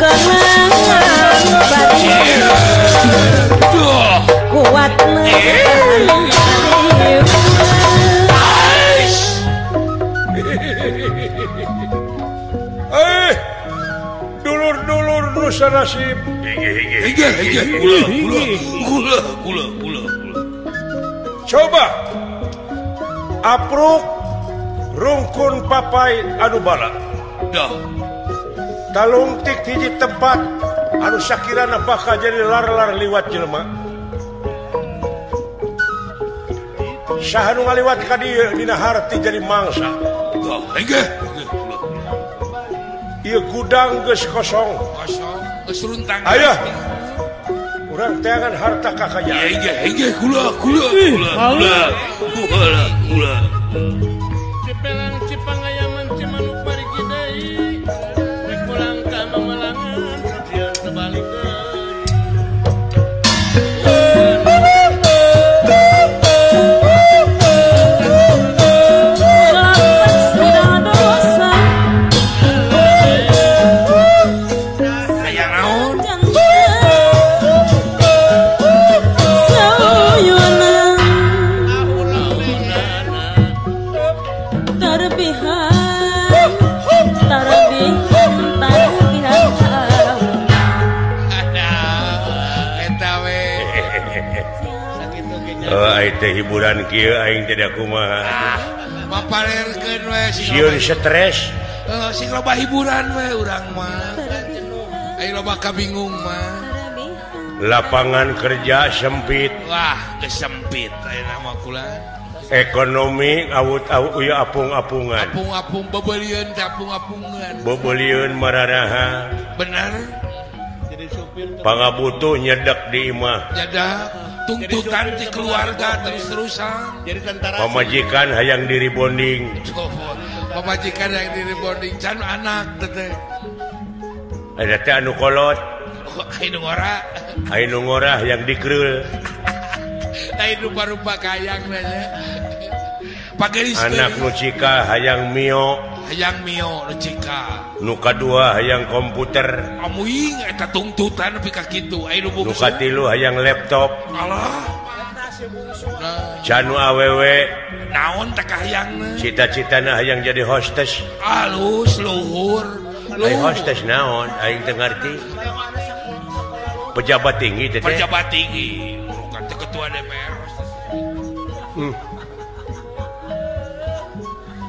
kenangan kuat dulur-dulur nusa nasib Gula. coba apruk rungkun papai anu bala Dah. talung tik hiji tempat anu sakirana bakal jadi lar-lar liwat jelema saha nu ngaliwat ka dieu dina harti jadi mangsa Dah. ieu gudang geus kosong Kosong. Kesuruntang. aya urang teangan harta kakayaan Gula. Cipelang cipangayaman cimanuk parigi deui dikulang ka mamelangan dia terbalik deui Hayang naon? teh hiburan kieu aing tidak kumaha Mapalerkeun we sieun stres sing loba hiburan we urang mah. Aing loba kabingung mah. lapangan kerja sempit Wah, gesempit ayeuna mah kula. ekonomi awut-awut ieu apung-apungan Apung-apung bebelieun teh apung-apungan. bebelieun mararaha Bener? pangabutuh nyedek di imah Jadak tuntutan di keluarga terus-terusan. jadi tentara pamajikan hayang diri bonding Pemajikan yang diri bonding can anak teh. ada teh anu kolot Aing ngora. anu ngorah yang dikreul Aing rupa-rupa kayang nya. Pagelis anak nu cika hayang mio hayang mio nu cika. nu kadua hayang komputer Amuing eta tuntutan nepi ka kitu. Aing nu nu bungsu. katilu hayang laptop Allah. canu awewe Naon teh kahayangna? cita-citana hayang jadi hostess Alus luhur. ai hostess naon aing teu ngarti pejabat tinggi teh Pejabat tinggi. Bukan teh ketua DPR.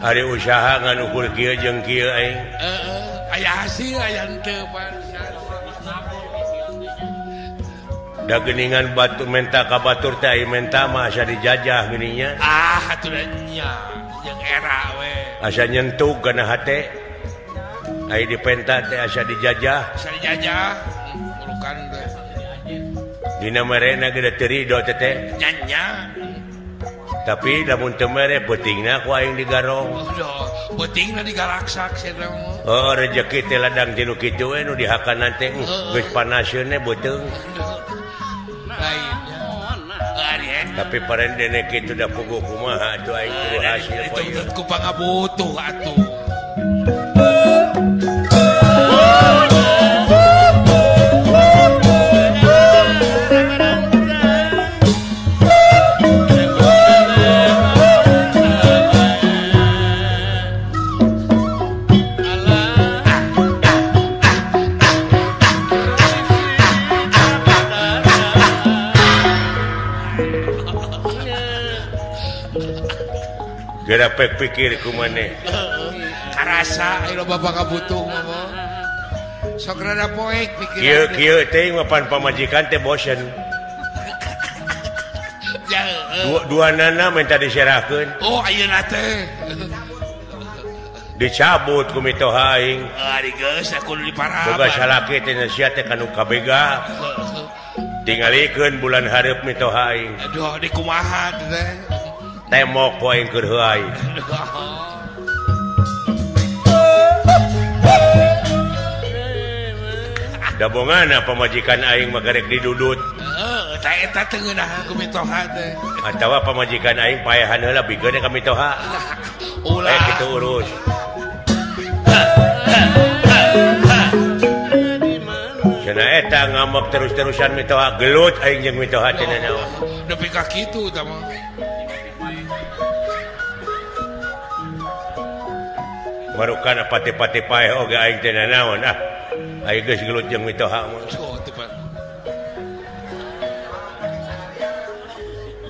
hari usaha nganukur kieu jeung kieu aing Aya hasil aya henteu pan. da geuningan batu menta ka batur teh aing menta mah asa dijajah geuninnya Aturan nya jeung era we. asa nyentuh kana hate ai dipenta teh asa dijajah Bisa dijajah. Urukan teh. dina merena geus teu ridho teh Nyanya. tapi lamun teu mere peutingna ku aing digarong Udah, pentingna digalaksak cenah mah. oh rezeki teh ladang tinu kitu we nu dihakanan teh geus panasieun beuteung Lainnya. Ari tapi parendene kitu da puguh kumaha atuh aing kudu hasil itu poe ku pangabutuh atuh. geura pek pikir ku maneh Karasa aya loba pangabutuh mah. Sok rada poek kieu pikiran. kieu teh mapan pamajikan teh bosen Ya, duanana minta diserahkeun oh ayeuna teh. dicabut ku mitoha aing Ari geus aku nu diparaban. boga salaki teh sia teh kanu kabega tingalikeun bulan hareup mitoha aing Aduh, di kumaha teh. temok ku aing keur heuai dabongana pamajikan aing mah garek didudut Tah eta teu ngeunahan ku mitoha teh. atawa pamajikan aing paehan heula bigeun ka mitoha Ulah. kitu urus aya ngambek terus-terusan mitoha gelut aing jeung mitoha teh naon. Nepi ka kitu tah mah. Marukana pati-pati paeh oge aing teh naon ah. Aing geus gelut jeung mitoha mah. Oh, teu Pak.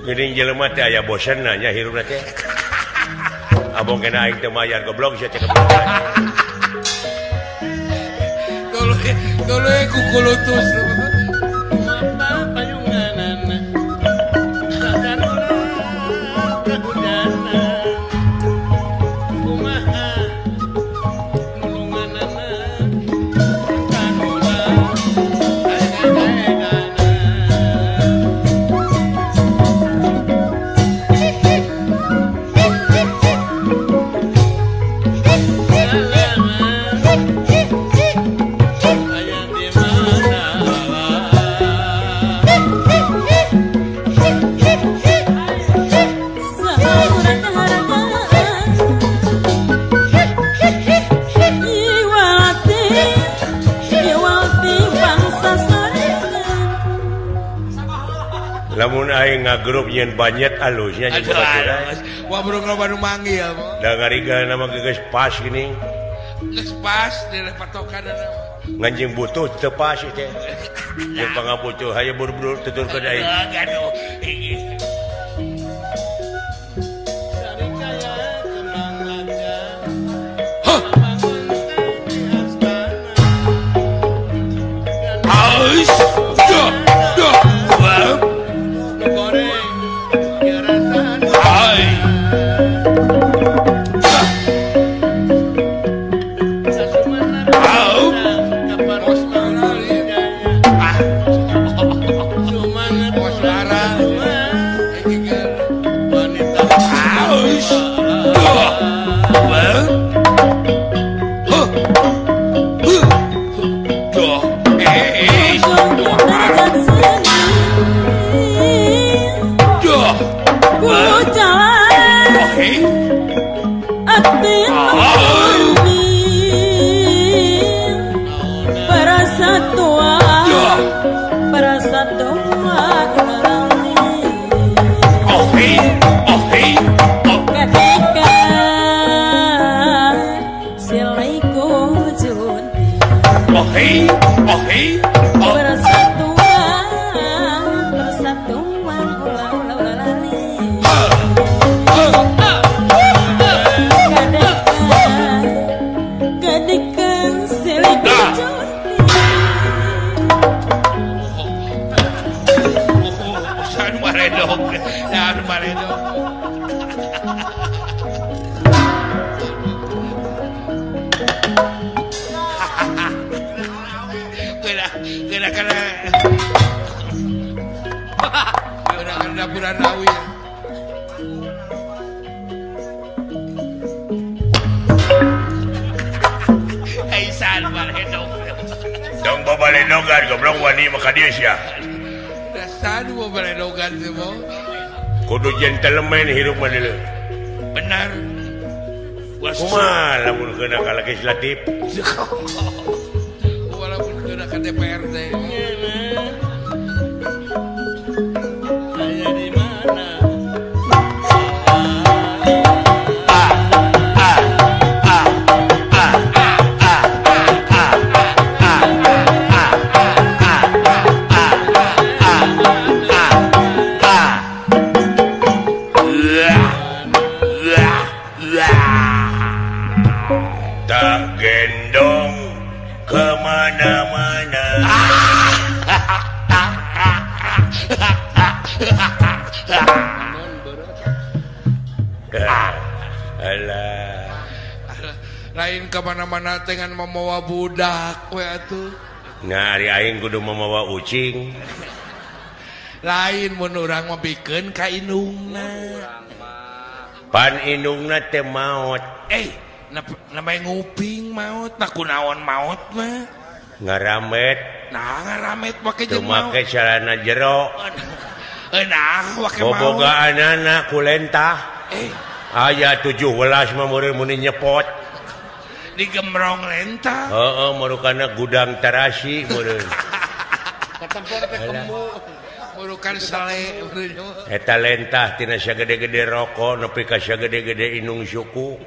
Geuning jelema teh aya bosenna nya hirupna teh. Abong kena aing teh mayar goblok sia cek. Dulu kukulutus. Apa payunganana sadar urang kahujanan kumaha nulunganana kanula aegana Lamun aing ngagrup nyeun banyet alusnya jeung baturan. Wah burung loba nu manggil. Da ngariga nama geus pas geuning. Geus pas di patokanna. Nganjing butuh teu pas teh. Jeung pangabutuh hayu buru-buru tuturkeun aing. Aduh. dari kaya kembang laga Hah. bangun di astana Ais. Dah. Wah. nu goreng ya rasana Ai. sasumana Au. kaparos mangali jaya sumana Bos lara. wanita Aus. Dah. Wah. Huh. Dah. Dah. Oke. Dapuran Rawi. Aisan baledog. Dong babaledogan goblok wani maka dia sia. Dasar mau baledogan teh mo. Kudu gentleman hirup mah deuleu. Benar. Kumaha lamun keuna ka legislatif? Walaupun kena ke DPRD. saya di mana Tak gendong kemana-mana. Alah. Lain kemana-mana dengan membawa budak we atuh. Nah, ari aing kudu mamawa ucing. Lain mun urang mah bikeun ka indungna. Pan indungna teh maot. Namanya nguping maut, nah kunaon maut mah Ngaramet. Nah ngaramet pake Teu jeung maut. make celana jero. Nah pake maut. Bobogaanana kulentah. Aya 17 mah meureun muni nyepot. Digemrong lentah. Heeh, marukana gudang tarasi meureun. Ketempor teh kembu. Burukan sale. Eta lentah tina sagede-gede rokok nepi ka sagede-gede inung suku.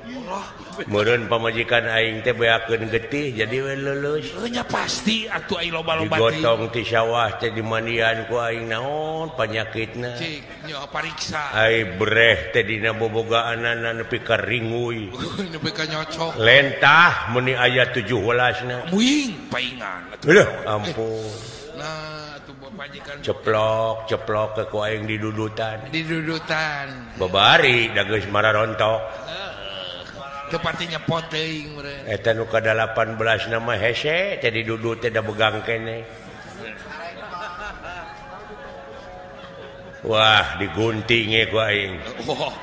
Meureun pamajikan aing teh beakeun getih jadi we leuleus. Nya pasti atuh ai loba-loba digotong ti sawah teh dimandian ku aing naon panyakitna. Cik nya pariksa. Ai breh teh dina bobogaanana nepi ka ringuy. Nepi ka nyocok. Lentah meni aya 17na. Muing paingan atuh. Leuh ampun. Nah, atuh pajikan Ceplok ke ku aing didudutan. didudutan. Babari da geus mararontok. Tepati nyepot teuing meureun. Eta nu ka 18 nama hese teh didudut teh da begang kene. Wah, digunting ku aing. Oh,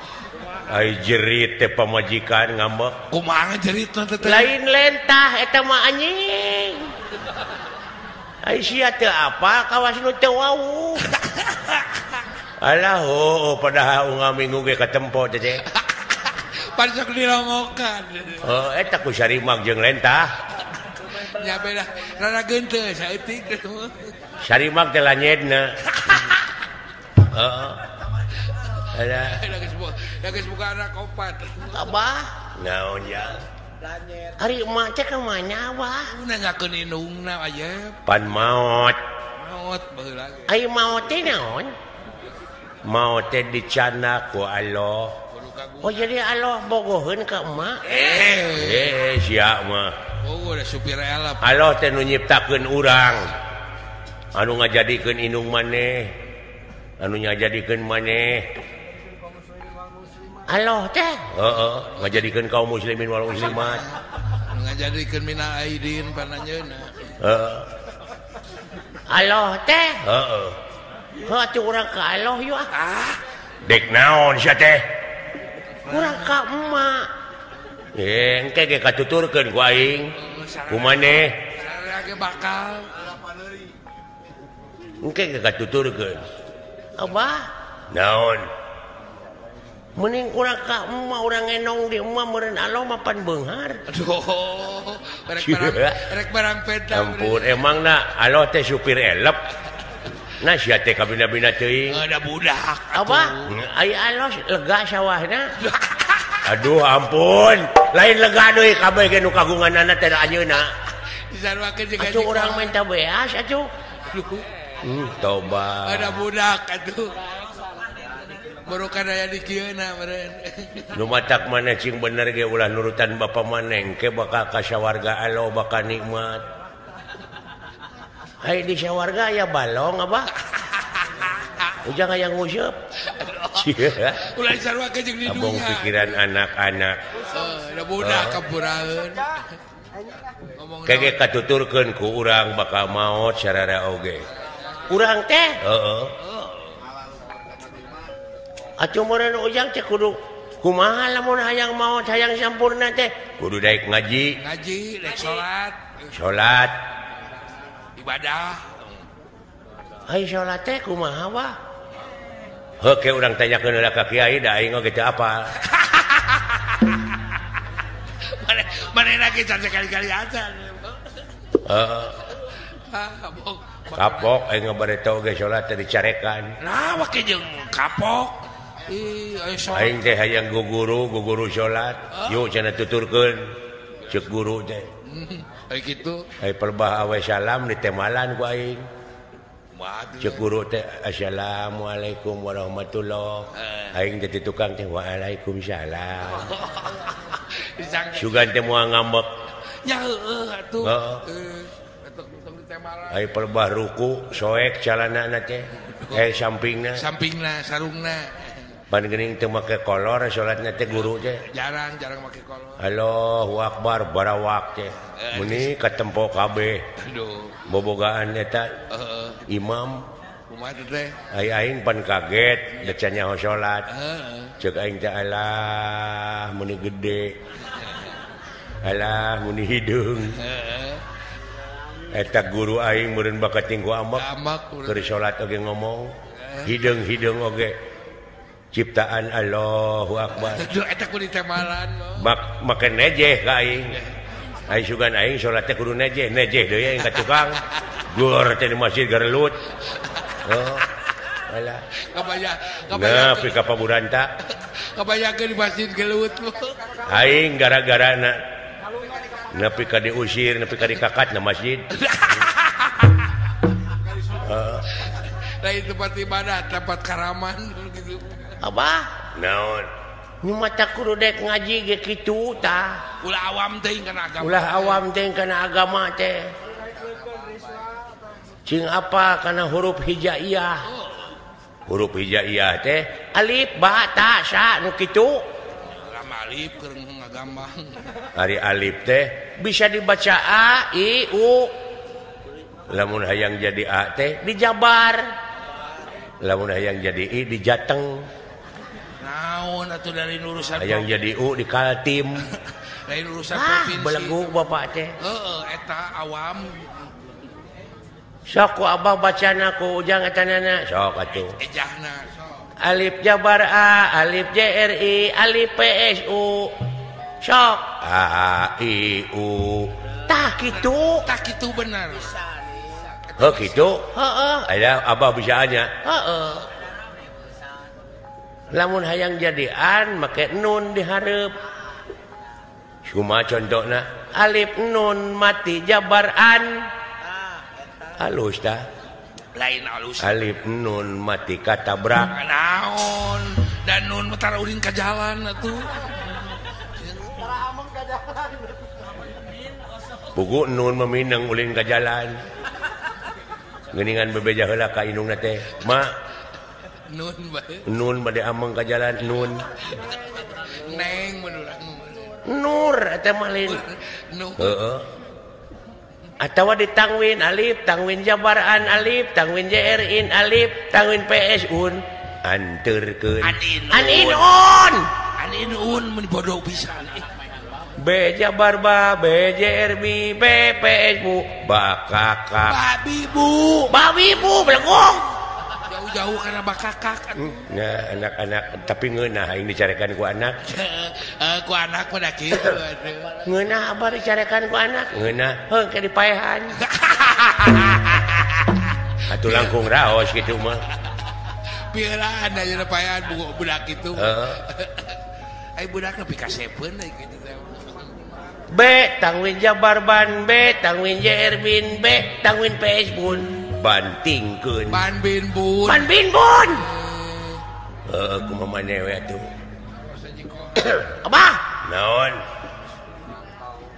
Ai jerit teh pamajikan ngambek. kumaha jeritna teh? Lain lentah eta mah anjing. Ai sia teu apa kawas nu teu wau. Alah padahal ungaminggu ge katempo teh. Pansok dilongokan. Oh, eta ku sarimag jeung lentah. Nya beda rada geunteus saeutik. Sarimag teh lanyedna. Heeh. Alah, Da geus buka anak opat. Abah, naon ya? Ari emak teh ka mana, Abah? Nanyakeun indungna aya. Pan maot. Maot baheula. Ai maot teh naon? Maot teh dicana ku Allah. Oh jadi Allah bogoheun ka emak? Sia mah. Oh, udah supir elap. Allah teh nu nyiptakeun urang. Anu ngajadikeun indung maneh. Anu ngajadikeun maneh. Allah teh? Heeh, ngajadikeun kaum muslimin wal muslimat. Ngajadikeun mina aidin pananjeuna. Heeh. Allah teh? Heeh. Heuh atuh urang ka Allah yeuh ah. Dek naon sia teh? Urang ka emak. Engke ge katuturkeun ku aing. Kumaneh? Sareng ge bakal. Engke ge katuturkeun. Abah, naon? Mending urang ka emak urang ngenong di emak meureun Allah mapan beunghar. Aduh. Rek barang peda. Ampun, emangna Allah teh supir elep. Nah sia teh kabina-bina teuing. Ada budak. Abah, ai Allah lega sawahna. Aduh ampun, lain lega deui kabeh ge nu kagunganana teh ayeuna. Disarwakeun jeung Atuh urang minta beas atuh. Tobat. Ada budak atuh. Barukan aya di kieuna meureun. Nu matak maneh cing bener ge ulah nurutan bapa maneh engke bakal ka sawarga Allah bakal nikmat. Hai di sawarga aya balong Abah. Ujang aya nguseup. Ulah disarwakeun jeung di Abong dunya. pikiran anak-anak. Ada budak kapuraeun. Kage katuturkeun ku urang bakal maot sarara oge. Urang teh? Heeh. Atuh meureun ujang teh kudu kumaha lamun hayang maot hayang sampurna teh? Kudu daek ngaji, Daek salat, salat. ibadah. Ai salat teh kumaha wah? Heuh ke urang tanyakeun heula ka kiai da aing oge teu apal. Mana lagi sekali-kali aja. Heeh. Kapok. Kapok aing ngabareta oge salat teh dicarekan. Nah, make jeung kapok. Ayo salat. Aing teh hayang guguru salat. Yuk cenah tuturkeun. Ceuk guru teh. Kayak gitu. Ai pelbah awe salam ditemalan ku aing. Ceuk guru teh assalamualaikum warahmatullahi. Aing teh tukang teh waalaikumsalam. Sugan teh moal ngambek. Ya heueuh atuh. Atuh ditemalan. Ai pelbah ruku soek calanana teh. Sampingna sarungna. Pan geuning teu make kolor salatna teh guru teh. Jarang make kolor. Allahu Akbar barawak teh. Muni katempo kabeh. Aduh. Bobogaan eta imam. Kumaha teh? Aing pan kaget deca nyaho salat. Heeh. Ceuk aing teh alah muni gede. Alah muni hideung. Heeh. Eta guru aing meureun bakat tinggu amak. Keur salat oge ngomong. Hideung oge. Ciptaan Allahu Akbar. Aduh eta kudu ditemalan. Make nejeh ka aing. Ai sugan aing salat teh kudu nejeh deui aing ka tukang. Gor teh di masjid garelut. Oh. Alah. Nepi ka paburanta. Kabayakeun di masjid gelut. Aing gara-gara nepi ka diusir, nepi ka dikakat na masjid. Lain tempat ibadah, tempat karaman gitu. Abah, naon? Nu mata kudu dek ngaji ge kitu tah. Ulah awam teh kana agama. Ulah awam teh kana agama teh. Cing apa kana huruf hijaiyah. Huruf hijaiyah teh alif ba ta sa nu kitu. Lama alif keur ngagambang. Ari alif teh bisa dibaca a, i, u. Lamun hayang jadi a teh dijabar. Lamun hayang jadi i dijateng. Naon atuh dari urusan hayang jadi u di Kaltim. Lain urusan provinsi. Belegu bapak teh. Eta awam. Sok ku abah bacana ku ujang etanana. Sok atuh. Ejahna. Alif jabar a, alif JRI, alif PSU. Sok a, i, u. Tah kitu. Tah kitu bener. Oh kitu? Heeh. Ada abah bisaanya. Heeh. Lamun hayang jadian make nun dihareup. Cuma contohna alif nun mati jabar an. Halus dah. Lain halus. Alif nun mati katabrak. Naon? Dan nun metara ulin ka jalan atuh. Buku nun meminang ulin ka jalan. Geuningan bebeja heula ka indungna teh. Ma Nun bae. Nun bade ameng ka jalan nun. Neng menurut Nur eta mah lain. Nun. Heeh. Atawa ditangwin alif, tangwin jabaran alif, tangwin JRin alif, tangwin PSun anterkeun. Aninun. Aninun mun bodoh pisan. B jabar ba, B JRB, B PSu, bakaka. Babi bu belengong. Jauh-jauh karena bakakak. Nah, anak-anak tapi ngeunah aing dicarekan ku anak. Ku anak pada kitu aduh. Ngeunah abah dicarekan ku anak. Ngeunah heung ke dipaehan. Atuh langkung raos kitu mah. Pieulaan aya paehan budak kitu. Heeh. Ai budak nepi ka sepeun deui kitu teh. B tangwin jabar ban, B tangwin JRbin, B tangwin PSbun. Bantingkeun. Ban bin bun. Ban bin bun. Kumaha maneh we atuh. Abah, naon?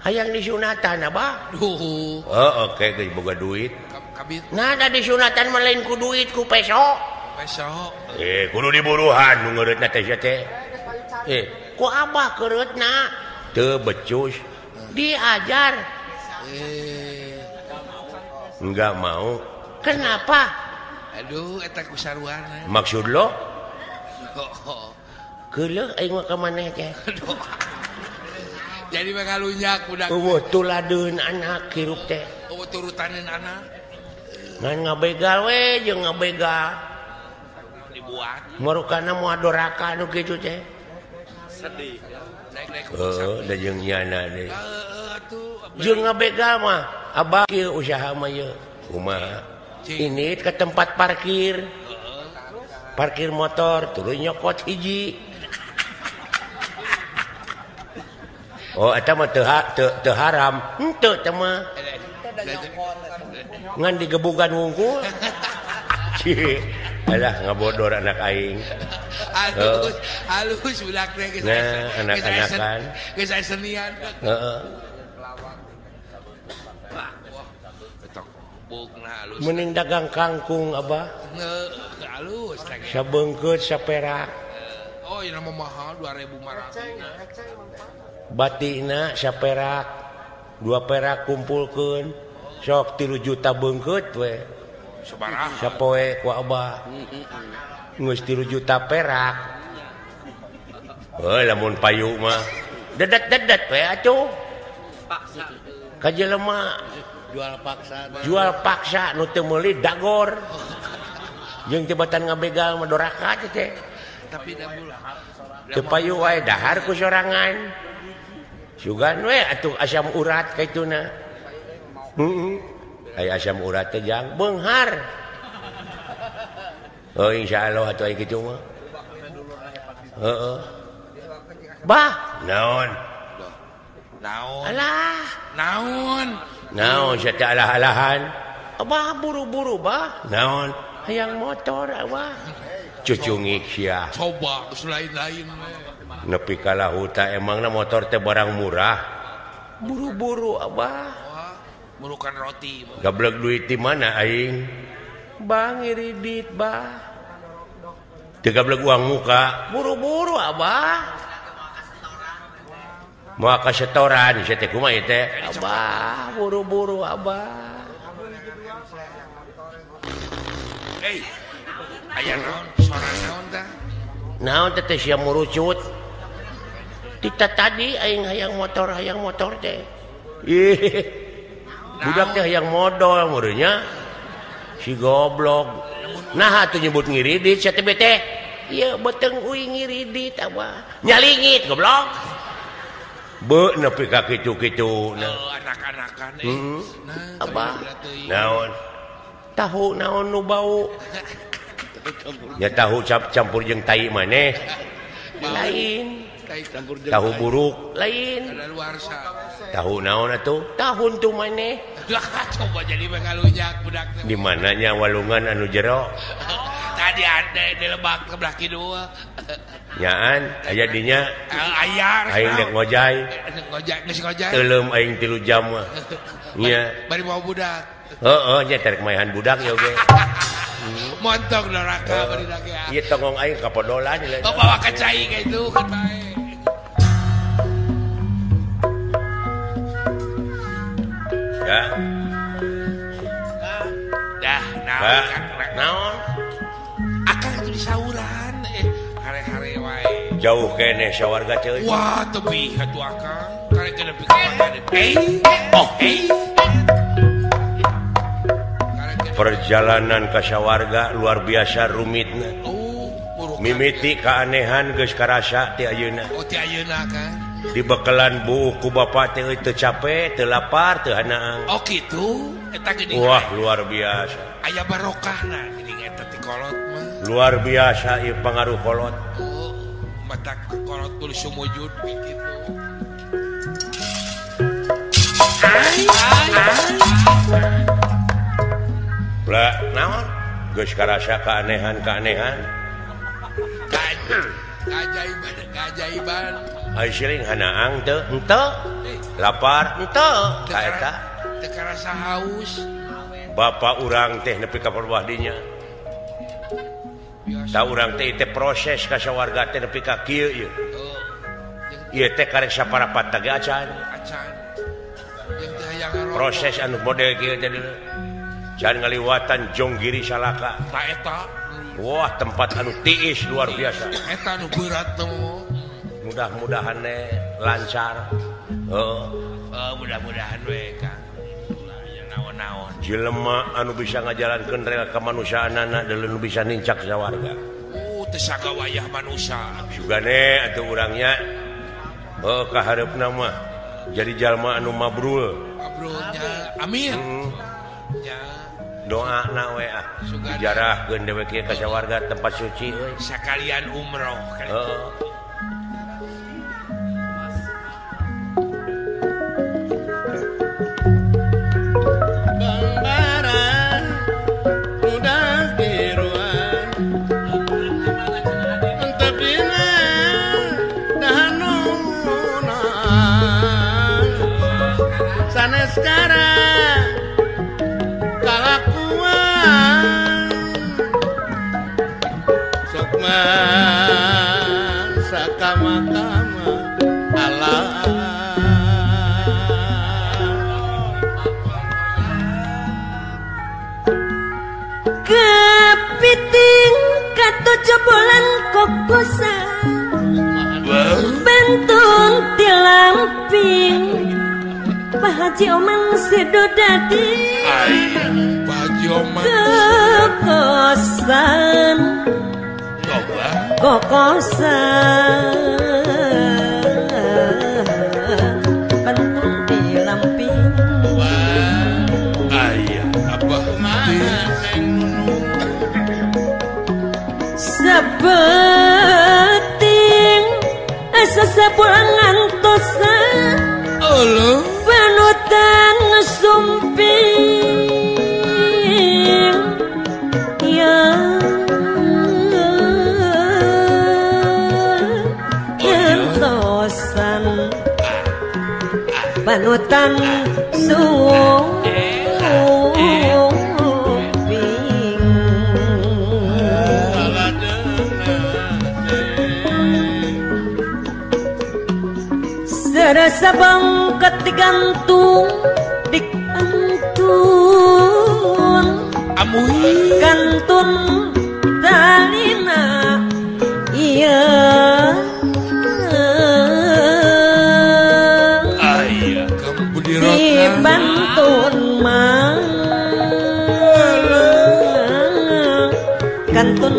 Hayang disunatan abah? Duh. Oke geus boga duit. Kabit. Nah, da disunatan mah lain ku duit ku peso. Peso. Kudu diburuhan nu ngeureutna teh teh. Ku abah keureutna teu becus. Diajar. Enggak mau. Kenapa? Aduh, eta kusaruana. Maksud lo? Geuleuh aing mah ka maneh teh. Jadi mengalunyak budak. Eueuh tuladeun anak hirup teh. Eueuh turutaneun anak. Ngan ngabegal we jeung ngabegal. Dibuat. Marukana moal doraka nu kitu teh. Sedih. Naik-naik. Da jeung nyana deui. Atuh. Jeung ngabegal mah abah kieu usaha mah ye. Kumaha? Ini ke tempat parkir. Parkir motor turun nyokot hiji. Oh eta mah teu haram. Henteu teh mah. Ngan digebugan wungkul. Alah ngabodor anak aing. Halus budak teh geus. Nah, anak-anakan. Geus aya senian. Heeh. Mending dagang kangkung abah. Halus teh. Sabeungkeut saperak. Oh, ieu mah mahal 2.500. Batina saperak. 2 perak kumpulkeun. Sok 3 juta beungkeut we. Sabaraha? Sapoe ku abah. Geus 3 juta perak. Lamun payu mah dedet-dedet we atuh. Paksa. Ka jelema jual paksa nu teu meuli dagor. Jeung tibatan ngabegal mah doraka teh. Tapi dagul. Teu payu wae dahar ku sorangan. Sugan we atuh asam urat kaituna. aya asam urat teh jang beunghar. Oh insyaallah atuh aya kitu mah. Heeh. Bah, naon? Naon? Alah, Naon? naon sia teh alah-alahan. Abah buru-buru bah. Naon? Hayang motor abah. Cucungik sia. Coba selain-lain. Nepi ka lahuta emangna motor teh barang murah. Buru-buru abah. Murukan roti. Gablek duit di mana aing? Bang iridit bah. Teu gablek uang muka. Buru-buru abah. Moal ka setoran sia teh kumaha ieu teh? Abah, buru-buru abah. Hei. Aya naon? Soran naon tah? Naon teh sia murucut? Tita tadi aing hayang motor teh. Ih. Budak teh hayang modal meureunnya. Si goblok. Nah atuh nyebut ngiridit sia teh bete. Ieu beuteung uing ngiridit abah. Nyalingit goblok. Beu nepi ka kitu-kituna. Anak-anakan Abah. Naon? Tahu naon nu bau? Ya tahu campur jeung tai maneh. Lain. Tahu buruk lain. Tahu naon atuh? Tahun tu maneh. Coba jadi mengalunyak budak. Di mananya walungan anu jero? Tadi ada di Lebak sebelah kidul. Nyaan aya dinya. Aya. Aing dek ngojay. Ngojay. Teuleum aing 3 jam mah. Nya. Bari bawa budak. Heeh, nya terek maehan budak ya oge. Montong neraka bari dak ya. Ieu tongong aing kapodolan. Bawa ka cai ka itu kan bae. Ya. Dah, naon? Akang itu di sauran hare-hare wae. Jauh kene sawarga teh. Wah, tebih atuh akang. Karek nepi ka mana? Hey. Perjalanan ka sawarga luar biasa rumitna. Mimiti keanehan geus karasa ti ayeuna. Oh, ti ayeuna kan. Dibekelan buku bapak teh teu capek, teu lapar, teu hanaang. Oh kitu, eta geuning. Wah, luar biasa. Aya barokahna geuning eta ti kolot mah. Luar biasa ieu pangaruh kolot. Oh, mata kolot tulis sumujud kitu. Lah, naon? Geus karasa keanehan-keanehan. Keajaiban. Ai siling hanaang teu? Henteu. Lapar? Henteu. Ka eta. Teu karasa haus. Bapak urang teh nepi ka perbah dinya. Ta urang teh teh proses ka sawarga teh nepi ka kieu ieu. Ieu teh karek saparapat teh acan. Proses anu model kieu teh dulu. Jangan ngaliwatan jonggiri salaka. Ta eta. Wah, tempat anu tiis luar biasa. Eta anu berat temu. Mudah-mudahan lancar. Mudah-mudahan we Kang. Naon-naon. Jelema anu bisa ngajalankeun rel kamanusiaanana deuleu nu bisa nincak sawarga. Teu sagawayah manusia. Sugane atuh urangnya ka hareupna mah jadi jalma anu mabrul. Mabrulnya. Amin. Ya. Doana we dijarahkeun dewe kieu ka sawarga tempat suci euy. Sakalian umroh kan. Sekarang kalakuan sukman sakama-kama alam kepiting katujuh bulan kokosan bentun tilamping Pak Haji Oman Sidodadi Pak Haji Oman kokosan bentun tilamping sepulang ngantosan Allah panutan sumping ya ngantosan panutan serasa bangkat digantung amuy kantun talina iya ayah kamu budirot dibantun mang kantun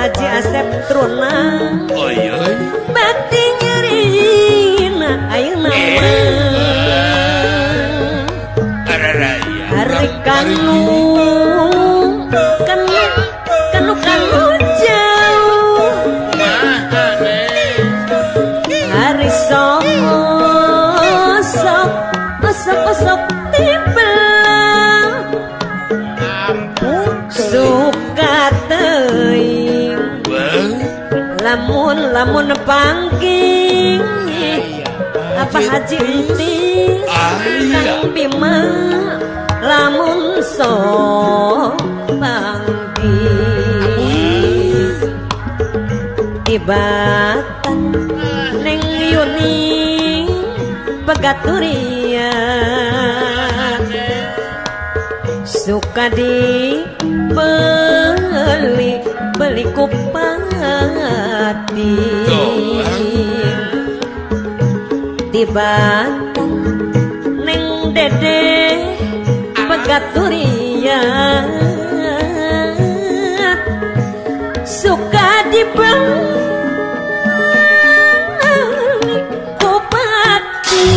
Haji Asep Truna bati nyerina ayeuna hari kanu jauh hari sok tiba suka teuing lamun pangging apa Haji Entis Kang Bima lamun sok pangging ibatan neng Yuni Pegaturian suka beli kupati tibatan neng Dede Pegaturian suka dibeli kupati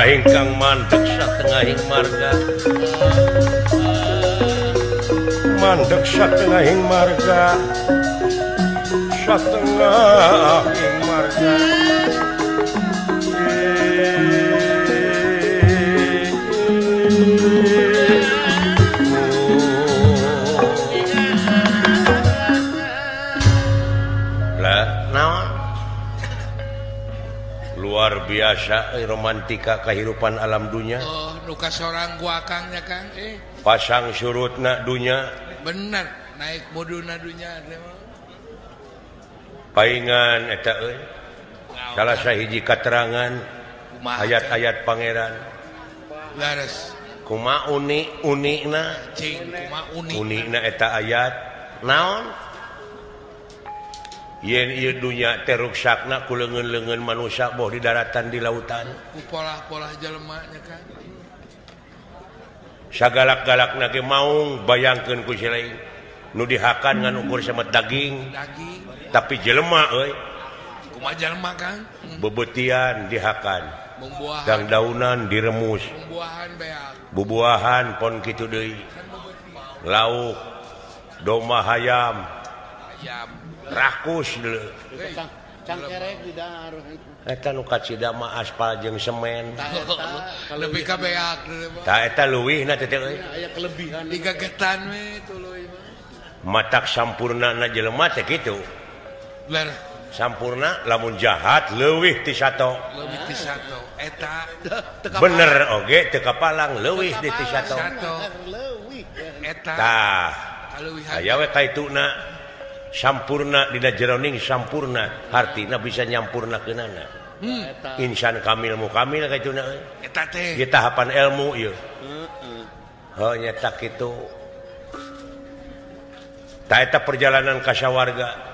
ingkang mandeg satengahing marga satengahing marga lah naon luar biasa romantika kehidupan alam dunia. Oh, nuka seorang gua akangnya Kang. Pasang surutna dunia. Bener, naik moduna dunia. Paingan eta euy. Salah sahiji katerangan ayat-ayat pangeran. Laras. Kumaha unikna? Cing, kumaha unik. Unikna eta ayat naon? Yen ieu dunya teh ruksakna ku leungeun-leungeun manusia boh di daratan di lautan. Ku polah-polah jelema nya kan. Sagalak-galakna ge maung bayangkeun ku sileing nu dihakan ngan ukur samet daging. Tapi jelema euy kumaha jelema kan? Bebetian dihakan. Bubuahan. Dang daunan diremus. Bubuahan beak. Bubuahan pon kitu deui. Lauk domba hayam. Rakus dulu. Cangkerek di dahar. Eta nu kacida mah aspal jeung semen. Lebih ka beak. Tah eta leuwihna teh euy. Aya kelebihan. Digagetan we tuluy mah. matak sampurna na jelema teh kitu. Bener. Sampurna lamun jahat leuwih ti sato. Leuwih ti sato. Eta bener oge teu kapalang leuwih di ti sato. Eta Tah. Aya we kaituna sampurna dina jeroning sampurna artina bisa nyampurnakeunana. Insan kamil mukamil kaituna euy. Eta teh. Ieu tahapan ilmu ieu. Heuh nyata kitu. Tah eta perjalanan kasawarga.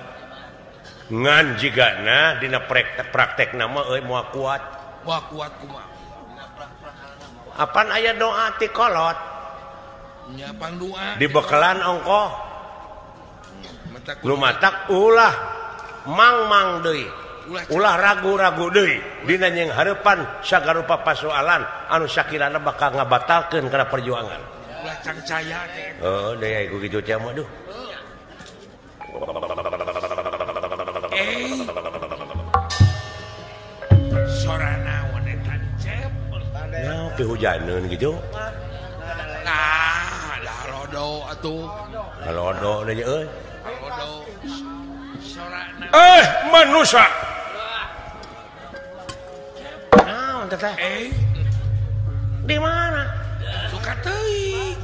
Ngan jigana dina praktekna mah euy moal kuat. Moal kuat kumaha? Apan aya doa ti kolot? Nyiapang doa. Dibekalan ongkoh. Lumatak ulah mang deui. Ulah ragu-ragu deui dina nyeng hareupan sagarupa pasoalan anu sakirana bakal ngabatalkeun kana perjuangan. Ulah cangcaya teh. Heuh deui ku kitu teh mah duh. Sorana wanita cep. Nah, pihujaneun gitu. Nah, dah lodo atuh. Lodo deui euy. Lodo. Sorana. Manusia. Naon teh? Di mana? Suka teuing.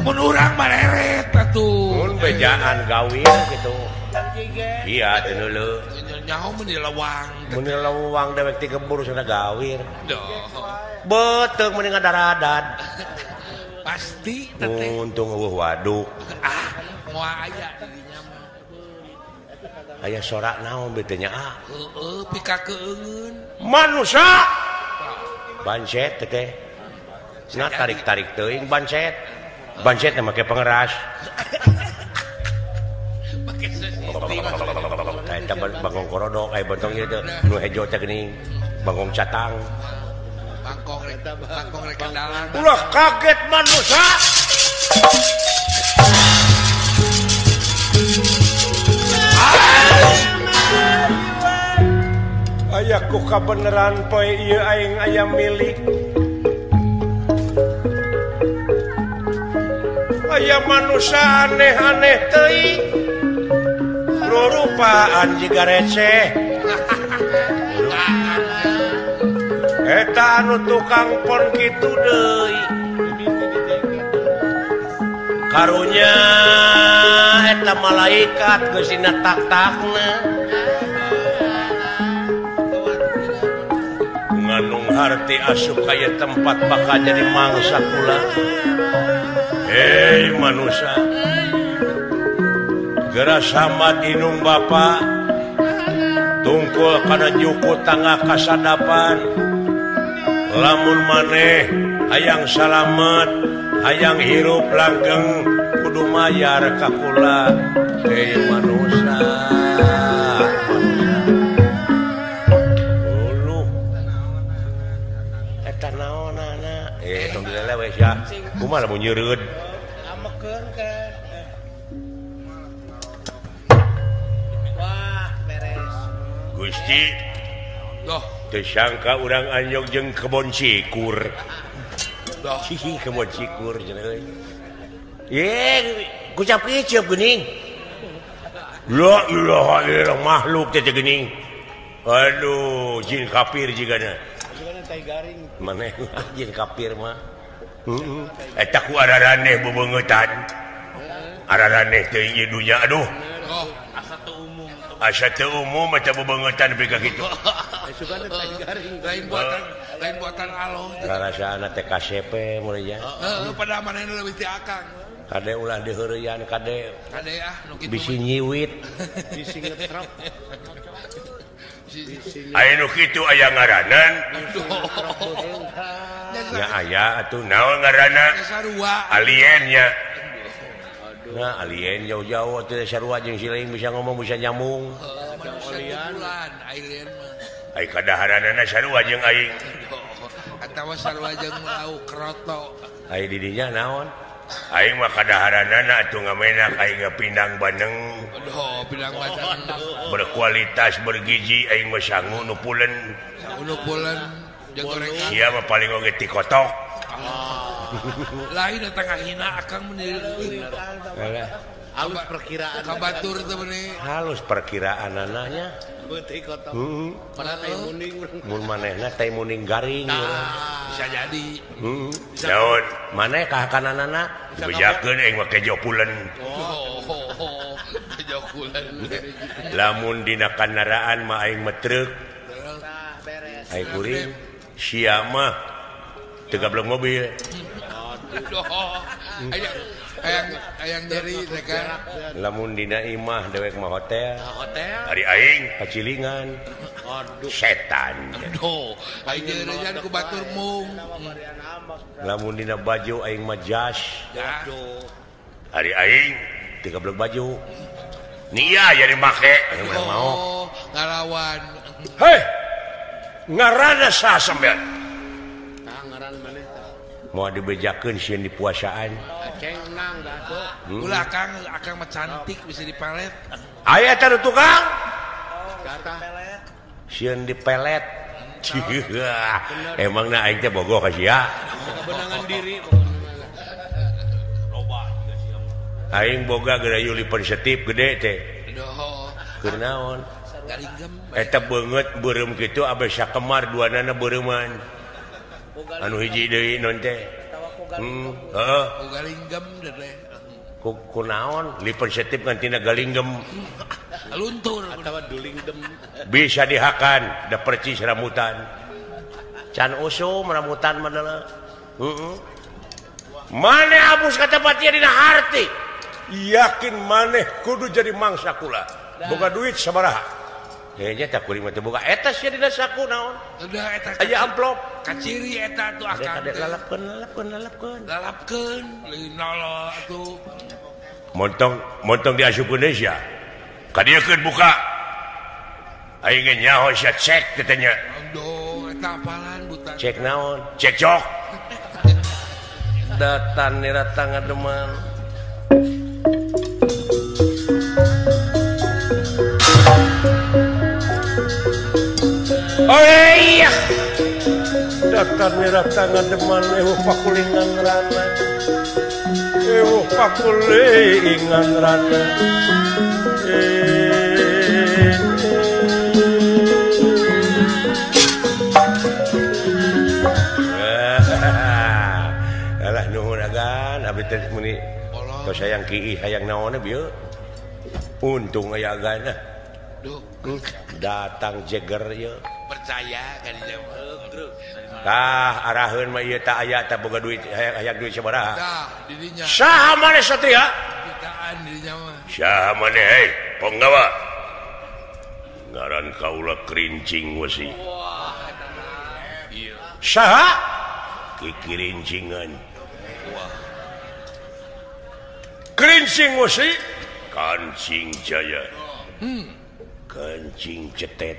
Mun urang mareret atuh. Mun bejaan gawir gitu. Iya, teu neuleuh. Nyaho mun di lawang. Mun lawang dewek ti gebur sana gawir. Doh. Beteung mending ngadaradad. Pasti teh. Untung eueuh waduk. Moal aya dirinya mah. Aya sorak naon beuh nya Heeh, pikakeungeun. Manusia. Bancet teh. Nah tarik-tarik teuing bancet. Bancet make pengeras. Make sesiti. Eta bangkong korodok aya bentong ieu teh nu hejo teh geuning bangkong catang. Bangkong rek dalang. Ulah kaget manusia. Aya ku kabeneran poe ieu aing aya milik. Aya manusia aneh-aneh teuing. Rurupaan jiga receh. Eta anu tukang pon kitu deui. Karunya eta malaikat geus dina tak-takna. Nganung harti asup kaya tempat bakal jadi mangsa kula. Hei manusia. Geura sambat inung bapa. Tungkul kana juku tangga kasadapan. Lamun maneh hayang salamet, hayang hirup langgeng kudu mayar ka kula. Hei manusia. Uluh. Eta naonana? Tong dilele we sia. Kumaha lamun nyeureud? Amekeun ke. Wah, beres. Gusti. Doh. Tersangka urang anyog jeung kebon cikur. Doh. Hihi kebon cikur cenah euy. Ye, kucap kiceup geuning. La ilaha illallah makhluk teh geuning. Aduh, jin kafir jigana. Jigana tai garing. Maneh jin kafir mah. Eta ku araraneh bebeungetan. Araraneh teuing ieu dunya aduh. Oh, Asa teu umum eta bebeungetan nepi ka kitu. Sugana tai garing. lain buatan Allah. Rarasana teh KCP mulai ya. Heeh, pada manehna leuwih ti akang. Kade ulah diheureuyan kade Kade nu kitu. bisi nyiwit. Bisi ngetrap. Aya nu kitu aya ngaranan. Nya aya atuh naon ngaranna? Sarua. Aliennya. Nah, alien jauh-jauh teh sarua jeung si lain bisa ngomong bisa nyambung. Alien mah. Ai kadaharanana sarua jeung aing. Atawa sarua jeung lau kroto. Ai di dinya naon? Aing mah kadaharanana atuh ngamenak aing ngapindang baneng. Aduh, bilang macam Berkualitas bergizi aing mah sangu nu pulen. unu pulen. gorengan. Sia mah paling oge ti kotok. Lain tengah hina akang menilai. Halus perkiraan. Kabatur teh bener. Halus perkiraan anaknya. Putih kotor. Padahal teh muning. Mun manehna teh muning garing. Bisa jadi. Naon maneh ka kananana bejakeun aing make jopulen. Jokulan. Lamun dina kendaraan mah aing metreuk. Beres. Aing kuring sia mah teu gableng mobil. Ayang nyeri kan. Lamun dina imah dewek mah hotel. Hotel. Ari aing kacilingan. Aduh. Setan. Aduh, aing nyeri ku batur mung. Lamun dina baju aing mah jas. Aduh. Ari aing teu gableng baju. Nia jadi make aing mah mau. Ngalawan. Hei. Ngaranna saha sampean? Ngaran maneh tah. Mau dibejakeun sieun di puasaan. Aceng nang dah tuh. Ulah akang mah cantik bisa dipelet. Aya teh tukang Kata sieun dipelet. Emangna aing teh bogoh ka sia? kebenangan diri. Aing boga gerayu lipen setip gede teh. Doh, Keur naon? galinggem. Eta beungeut beureum kitu abis sakemar duanana beureuman. Anu hiji deui non teh. Heeh. Galinggem deh. Ku naon? Lipen setip ngantina galinggem. Luntur. Atawa duling dem. Bisa dihakan, da percis ramutan. Can usum ramutan mah deuleu. Mane abus ka tempat ieu dina harti. Yakin maneh kudu jadi mangsa kula. Boga duit sabaraha? Nya tak kuring mah teu boga eta sia dina saku naon? Udah eta. Aya amplop. Kaciri eta tuh akang. Kadek lalapkeun. Lalapkeun, leuwih nolol atuh. Montong diasupkeun deui sia. Kadiekeun buka. Aing ge nyaho sia cek katanya. Aduh, eta apalan buta. Cek naon? Cek jok. Datan nira tangga deman. Oh iya. Datan nira tangga deman eueuh pakulingan rana. Eueuh pakulingan rana. Alah nuhun agan abdi teh muni tos hayang kiih hayang naonna bieu. Untung aya agana. Duh, Datang jeger ieu. percaya kan dia. Tah araheun mah ieu tah aya tah boga duit hayang duit sabaraha. Dah, dirinya. Saha maneh satria? Pikaan dirinya mah. Saha maneh hei penggawa? Ngaran kaula kerincing wesi. Iya. Saha? Kikirincingan. Kerincing wesi Kancing Jaya. Kancing cetet.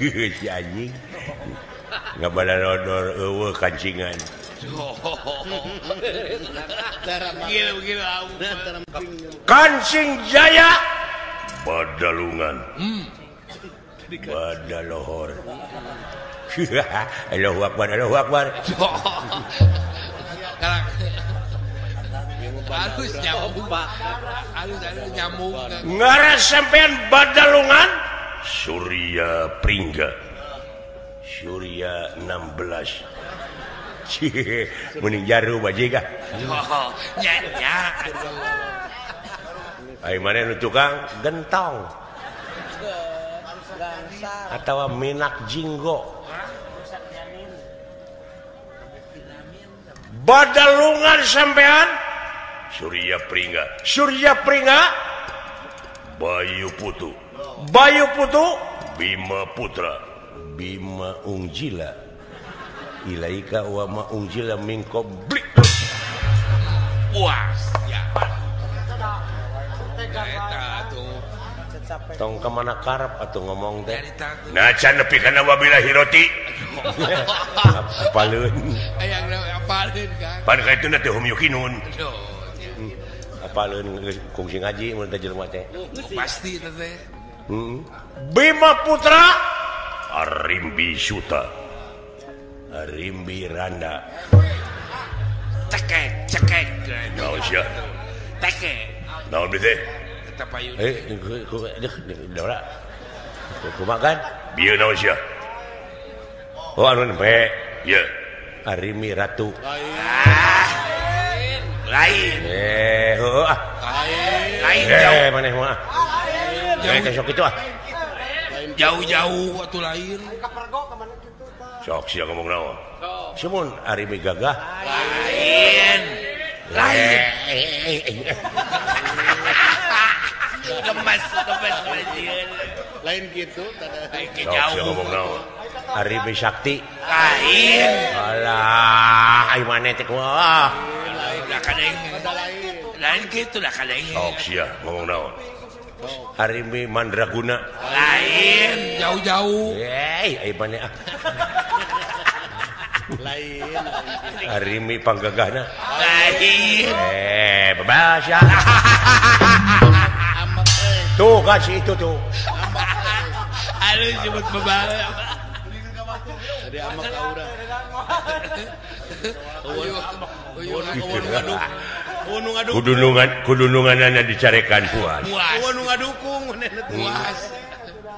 Si anjing. Ngabala nodor eueuh kancingan. Gila Kancing Jaya Badalungan. Badalohor. Allahu Akbar, Allahu Akbar. Halus nyambung. Halus nyambung. Ngaran sampean Badalungan Surya Pringga. Surya 16. Mending jaru bajega. Nya. Ai mana nu tukang gentong. Atawa minak jinggo. Badalungan sampean Surya Pringga. Surya Pringga Bayu Putu. Bayu Putu Bima Putra. Bima Ungjila. Ilaika wa ma ungjila mingko blik. Puas. Ya. Eta tuh. Tong kemana karep atuh ngomong teh. Dari Nah can nepi kana wabillahi roti. Apaleun. Ayang apalin kan. Pan kaituna teh hum yukinun. Aduh. Apaleun kungsi ngaji mun teh jelema teh. Pasti teh. Bima Putra Arimbi Suta Arimbi Randa cekek naon sia teke naon teh eta payun daura kumaha kan bieu naon sia oh anu pe ye Arimi Ratu lain heuh lain jauh maneh mah jauh sok itu jauh atuh lain sok sia ngomong naon Simun Arimi Gagah lain gemes lain gitu sok sia ngomong naon Arimi Sakti lain alah ai maneh teh wah udah kadang lain gitu udah kadang sok sia ngomong naon Arimi Mandraguna lain jauh ai maneh lain Arimi Panggagahna lain bebas ya tuh kasih itu tuh aduh sebut bebal dari amak aura kudununganana dicarekan puas nu ngadukung puas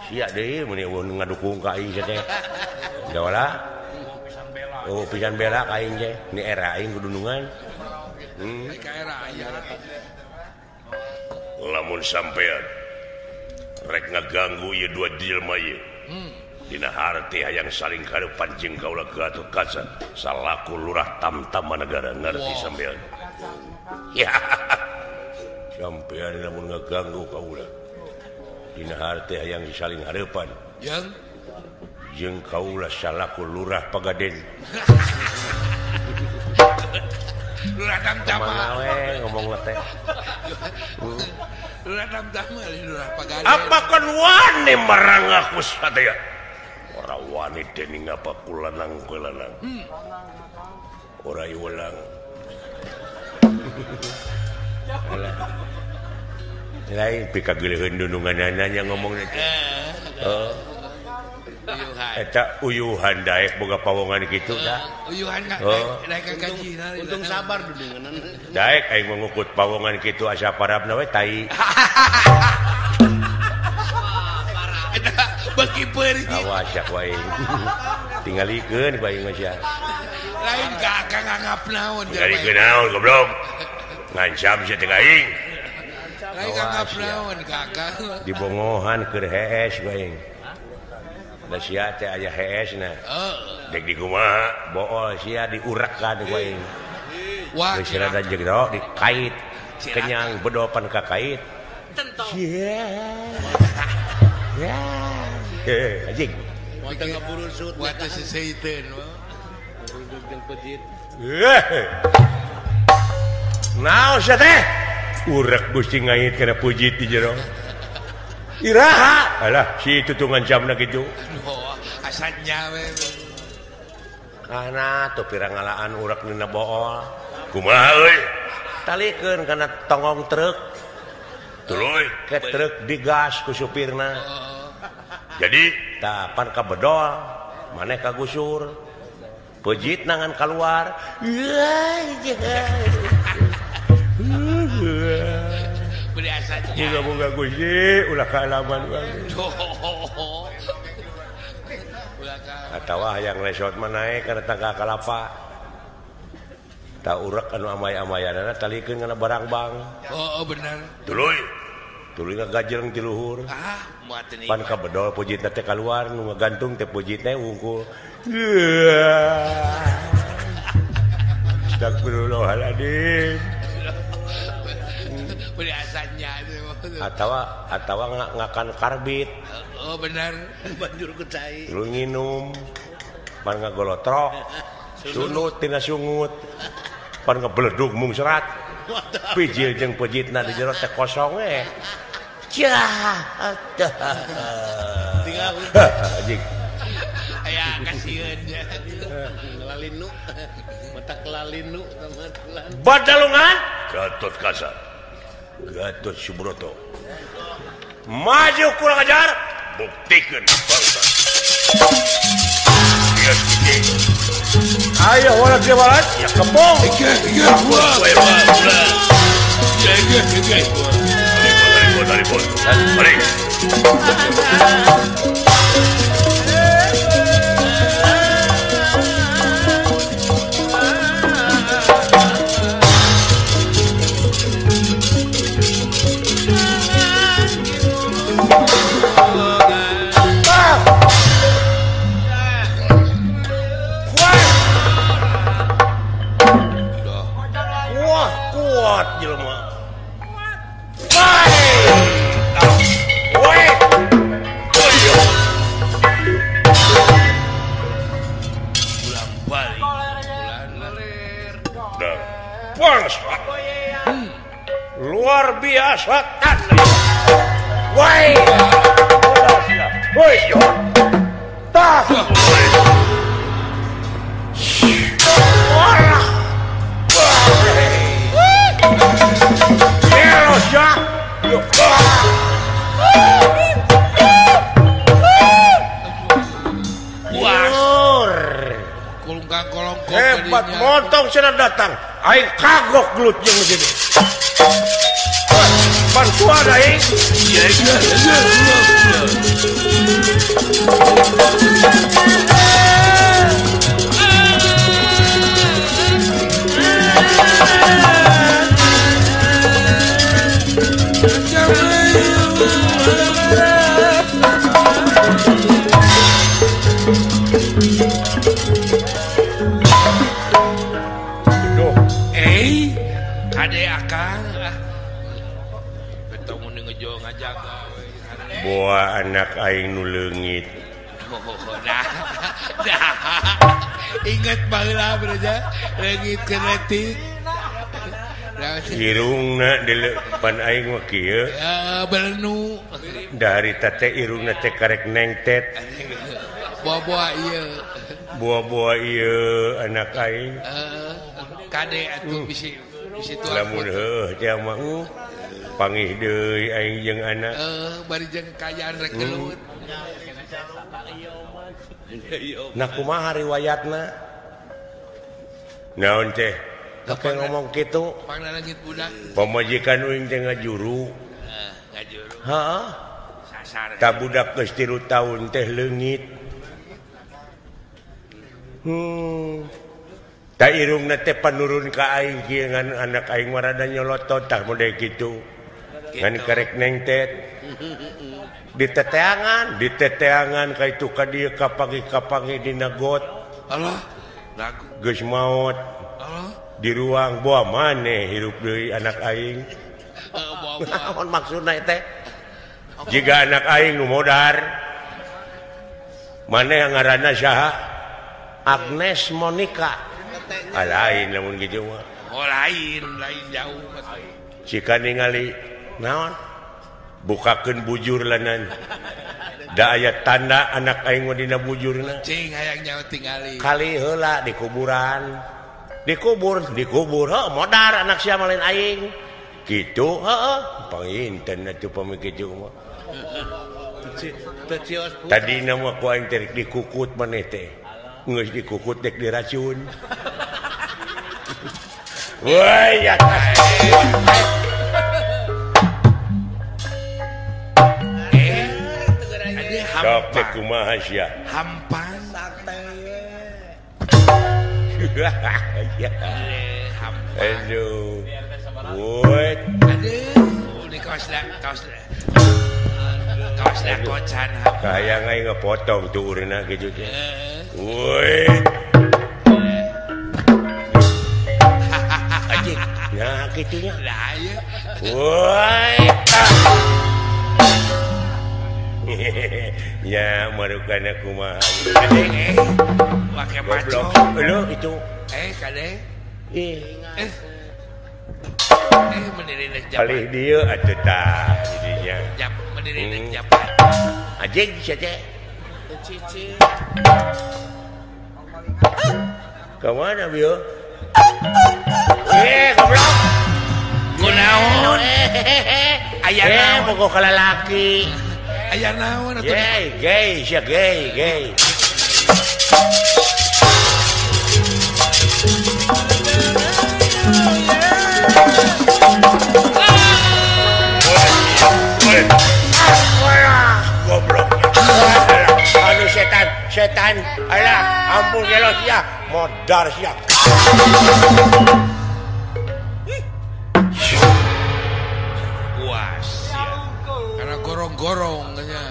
sia deui mun ngadukung ka aing teh da oh pisan bela ka aing teh ni era aing kudunungan ka era aya lamun sampean rek ngaganggu ieu dua dilma ieu dina harti hayang saling kareupan jeung kaula Gatot Kaca salaku lurah Tamtam Managara ngarti sampean ya sampean lamun ngaganggu kaula dina harti hayang saling hareupan yang jeung kaula salaku lurah Pagaden lurah Tamtam we ngomong teh lurah Tamtam lurah Pagaden apa kan wani marang aku satya ora wani dening apa kulanang kulanang ora iwelang lain pikageuleuheun dununganana nya ngomong teh eta uyuhan daek boga pawongan kitu dah uyuhan daek kajina untung sabar dudungan daek aing mangukut pawongan kitu asa parabna we tai eta bagi peuri awas yak wae tingalikeun ku aing mah sia lain ka akang ngangap naon tingalikeun naon goblok ngancam sia teh aing lain ngangap naon ka akang dibongohan keur hees ku aing da sia teh aya heesna dek di kumaha bool sia diurekkan ku aing wah geus rada jegro dikait kenyang bedopan ka kait Tentong. Ya. Anjing. wonten ngapurusut buat seseiteun urudug jeung pejit Naon sia teh? Urek Gusti ngait kana pujit di jero. Iraha. Alah, si tutungan jamna kitu. aduh asanya we Kana tuh pirang ngalaan urek nina bool. Kumaha euy? Talikeun kana tongong truk. Tuluy ke truk digas ku supirna. Jadi tapan ka bedol, maneh ka gusur. Pejit nangan keluar. beri asanya Moga-moga Gusti ulah kaalaman bae. Atawa hayang resort mah naik kana tangga kalapa. Ta urek anu amay-amayanana talikeun kana barang bang. oh benar Tuluy ngagajreng ti luhur. muat ini Pan ka bedol pujitna teh kaluar nu ngagantung teh pujitna wungkul. Astagfirullahaladzim. beri asanya Atawa ngakan karbit. oh benar banjur gecai Lu nginum. Pan ngagolotrok. Sunut tina sungut. Pan ngabeledug mung serat. Pijil jeung pejitna di jero teh kosong we. Cah. tinggal Anjing. aya kasieun ngelalinu mata kelalinu sama kelan Badalungan Gatot Kaca Gatot Subroto maju kurang ajar buktikeun bangsa Ayo walat ke walat ya kembong. Ike buah. Ike. Balik. Wah, kuat jelema. Luar biasa tanah. Woi. Woi. Tah. Wah. Elosia. Kolongkang hebat montong cenah datang. Aing kagok gelut jeung begini. Bantuan aing. Boa anak aing nu leungit. Ingat baheula benerja leungit genetik. Irungna di depan aing mah kieu. Belenu. Dari teh irungna teh karek nengtet. Buah-buah ieu. Buah-buah ieu anak aing. Kade atuh bisi tuang. Lamun heuh teh mah pangih deui aing jeung anak. Bari jeung kayaan rek gelut. Nah kumaha riwayatna? Naon teh? Kakek ngomong kitu. Pangna langit budak. Pamajikan uing teh ngajuru. Ngajuru. Heeh. Sasar. Ta budak geus 3 taun teh leungit. Ta irungna teh panurun ka aing kieu ngan anak aing marada nyolotot tah model kitu. Ngan karek nengtet. Diteteangan ka itu ka dieu kapangi dina got. Allah. Lagu. Geus maot. Allah. Di ruang boa maneh hirup deui anak aing. Naon maksudna teh? Jika anak aing nu modar. Maneh ngaranna saha? Agnes Monica. Lain lamun kitu mah. Oh lain jauh. Cika ningali naon? Bukakeun bujur lanan. Da aya tanda anak aing mah dina bujurna. Cing hayang nyaho tingali. Kali heula di kuburan. Dikubur, heuh modar anak sia mah lain aing. Kitu, heuh, panginten atuh pami kitu mah. Tadina mah ku aing teh dikukut maneh teh. Geus dikukut dek diracun. Woi, ya. Sok teh kumaha sia? Hampan. Ya. Aduh. Woi. Aduh, di kaos kocan. Kayak ngai ngepotong tuh urina gitu teh. Woi. Ajik. Nah, kitunya. Lah ya. Woi. Ya, marukana kumaha. Pakai maco. Lu itu. Kade. Mendiri nek japan. Palih dieu atuh tah didinya. Mendiri nek japan. Ajing sia teh. Cici. Ka mana bieu? Goblok. Kunaon? Aya naon? Pokok lalaki. Aya naon atuh? Gay, sia gay. Goblok. Aduh setan. Alah, ampun gelos ya. Modar sia. Puas ya. Karena gorong-gorong kayaknya.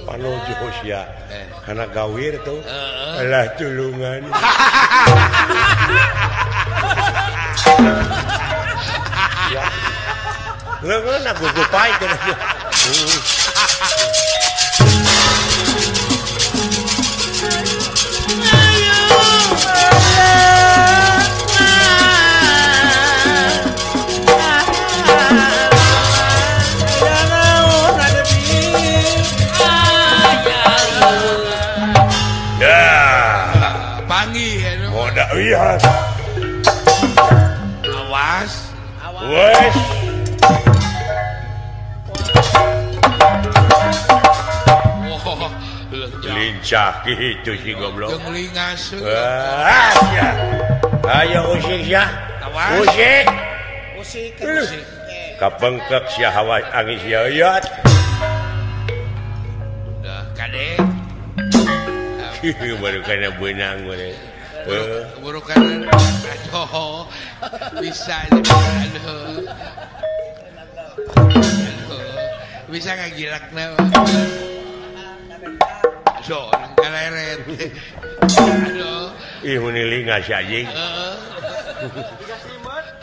Panuju sia. Karena gawir tuh. Alah tulungan. Ya. Leungeun aku gupai cenah. Iya. Awas. Wes. Wah, lincah gitu sih goblok. Jeung lingas. Ya. Ayo usik ya. Usik. Kapengkek sia hawa angin sia iat. Dah, Kade. Baru kana beunang we. Buru kanan. Aduh. Bisa aduh. Bisa ngagilakna. So, kaleret. Aduh. Ih unilinga si anjing.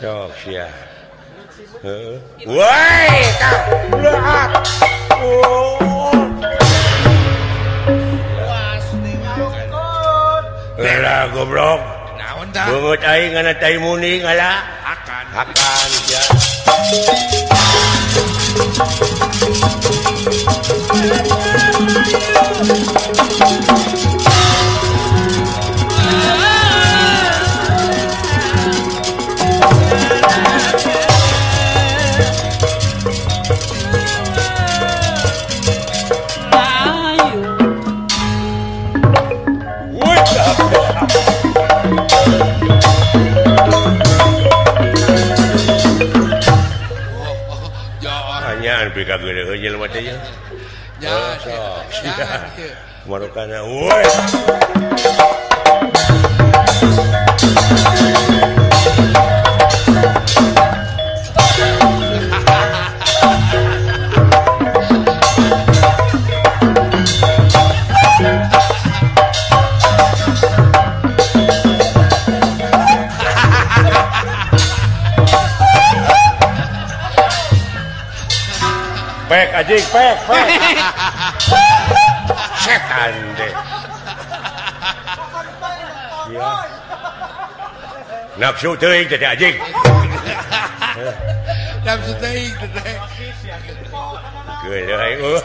Cok sia. Woi, tah. Lihat. Lah goblok. Naon tah? Beungeut aing ngana tai muni ngala. Akan ya. Pika gede heujeul mah teh ya. Jangan. Marukana woi. Pek anjing, pek. Setan deh. Ya. Nafsu teuing teh anjing. Nafsu teuing teh. Geuleuh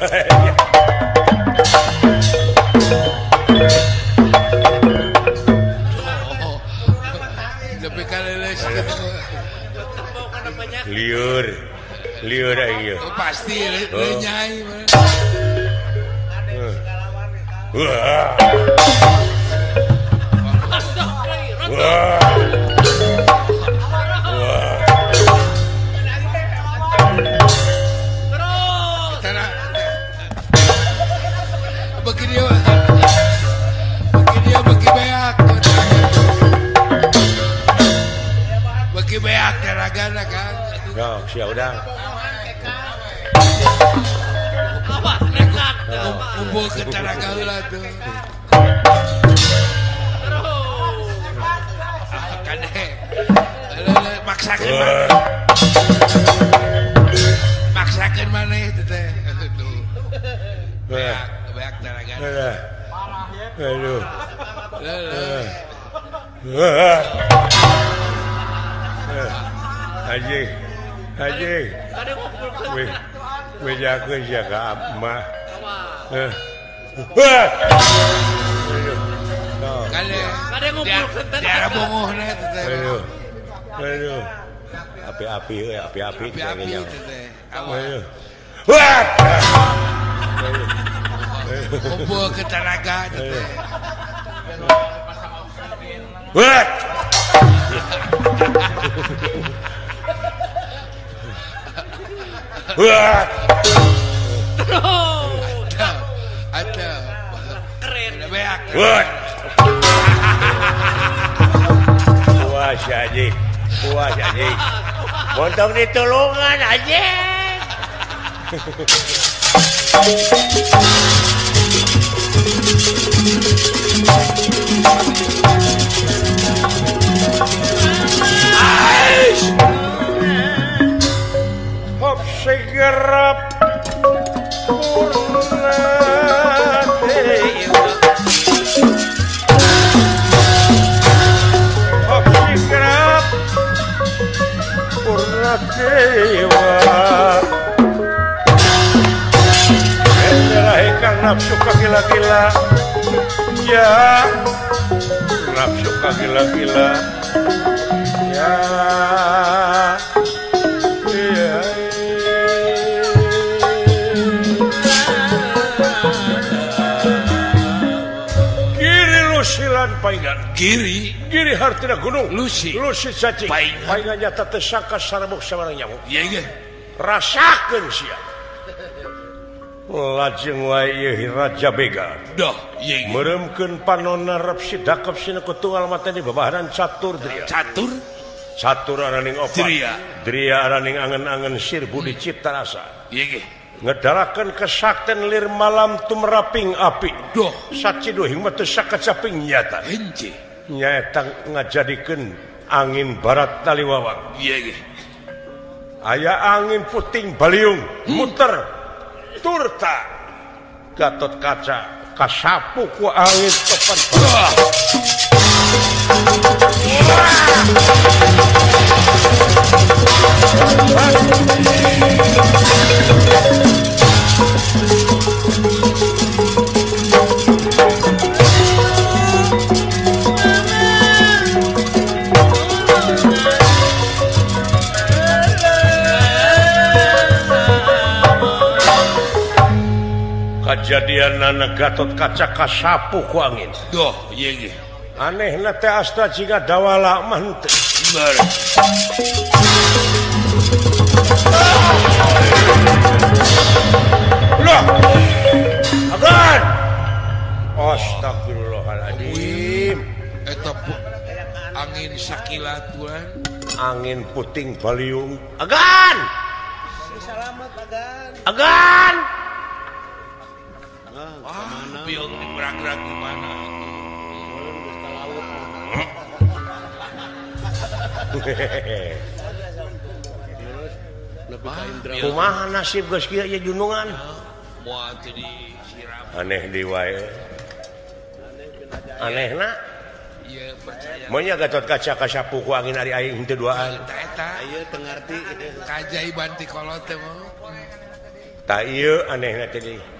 Tapi kaleles. Liur aja. Pasti nyai. Wah. Begini beak. Bagi beak teragana kan. Yo, sia udang. Apa? Rekak. Kumpul ke teraga heula tuh. Kade. Maksakeun mana? Maksakeun maneh teh teh. Beak teragana. Aduh. Haji. Bejakeun sia ka Abmah. Kade ngumpulkeun teh. Diara bongohna teh. Aduh. Api-api teh. Wah. kumpul ke tenaga What? What? ada Keren. beak What? Puas anjing. Puas anjing. Montong ditulungan anjing. Hop segerap purna dewa. Hop segerap purna dewa. Enderahikan nafsu kagila-gila. Ya, nafsu kagila-gila. Ya. Silan paingan kiri hartina gunung lusi cacing paingan nyata tersangka sarabuk sabarang nyamuk iya rasakeun sia lajeng wae raja bega dah iya meremkeun panonna rep sidakep sina kutungal mata di babahanan catur araning opat dria araning angen-angen sir budi cipta rasa iya ngedalakan kesakten lir malam tumraping api doh sacido hingga teu sakacaping nyata hence nyaeta ngajadikeun angin barat taliwawang iya aya angin puting baliung muter turta Gatot Kaca kasapu ku angin topan kejadian anak Gatot Kaca kasapu ku angin doh iya anehna teh asta jiga dawala mah henteu loh agan astagfirullahaladzim eta angin sakilatuan angin puting baliung agan Selamat Agan. agan biong di gerak-gerak gimana kumaha nasib geus kieu ye junungan moal teu disiram aneh di wae anehna ieu percaya monya Gatot Kaca kasapu ku angin ari aing henteu duaan eta Ayo tengarti. kajaiban ti kolot teh mah ta ieu anehna teh deui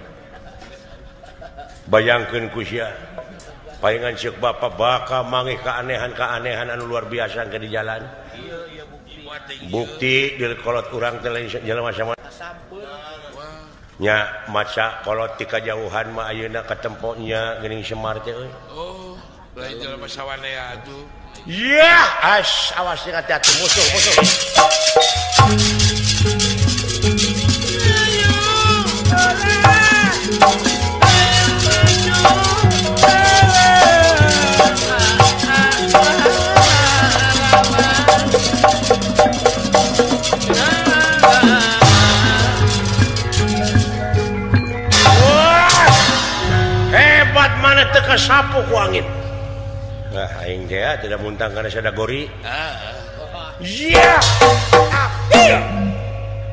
bayangkeun ku sia paingan ceuk bapa baka mangih keanehan anu luar biasa ke di jalan bukti di kolot urang teh lain jelema sama nya maca kolot ti kajauhan mah ayeuna katempo nya geuning Semar teh euy oh lain jelema sawanea atuh ya awas hati-hati musuh hebat mana teu kasapu ku angin aing teh tidak muntang karena sada gori iya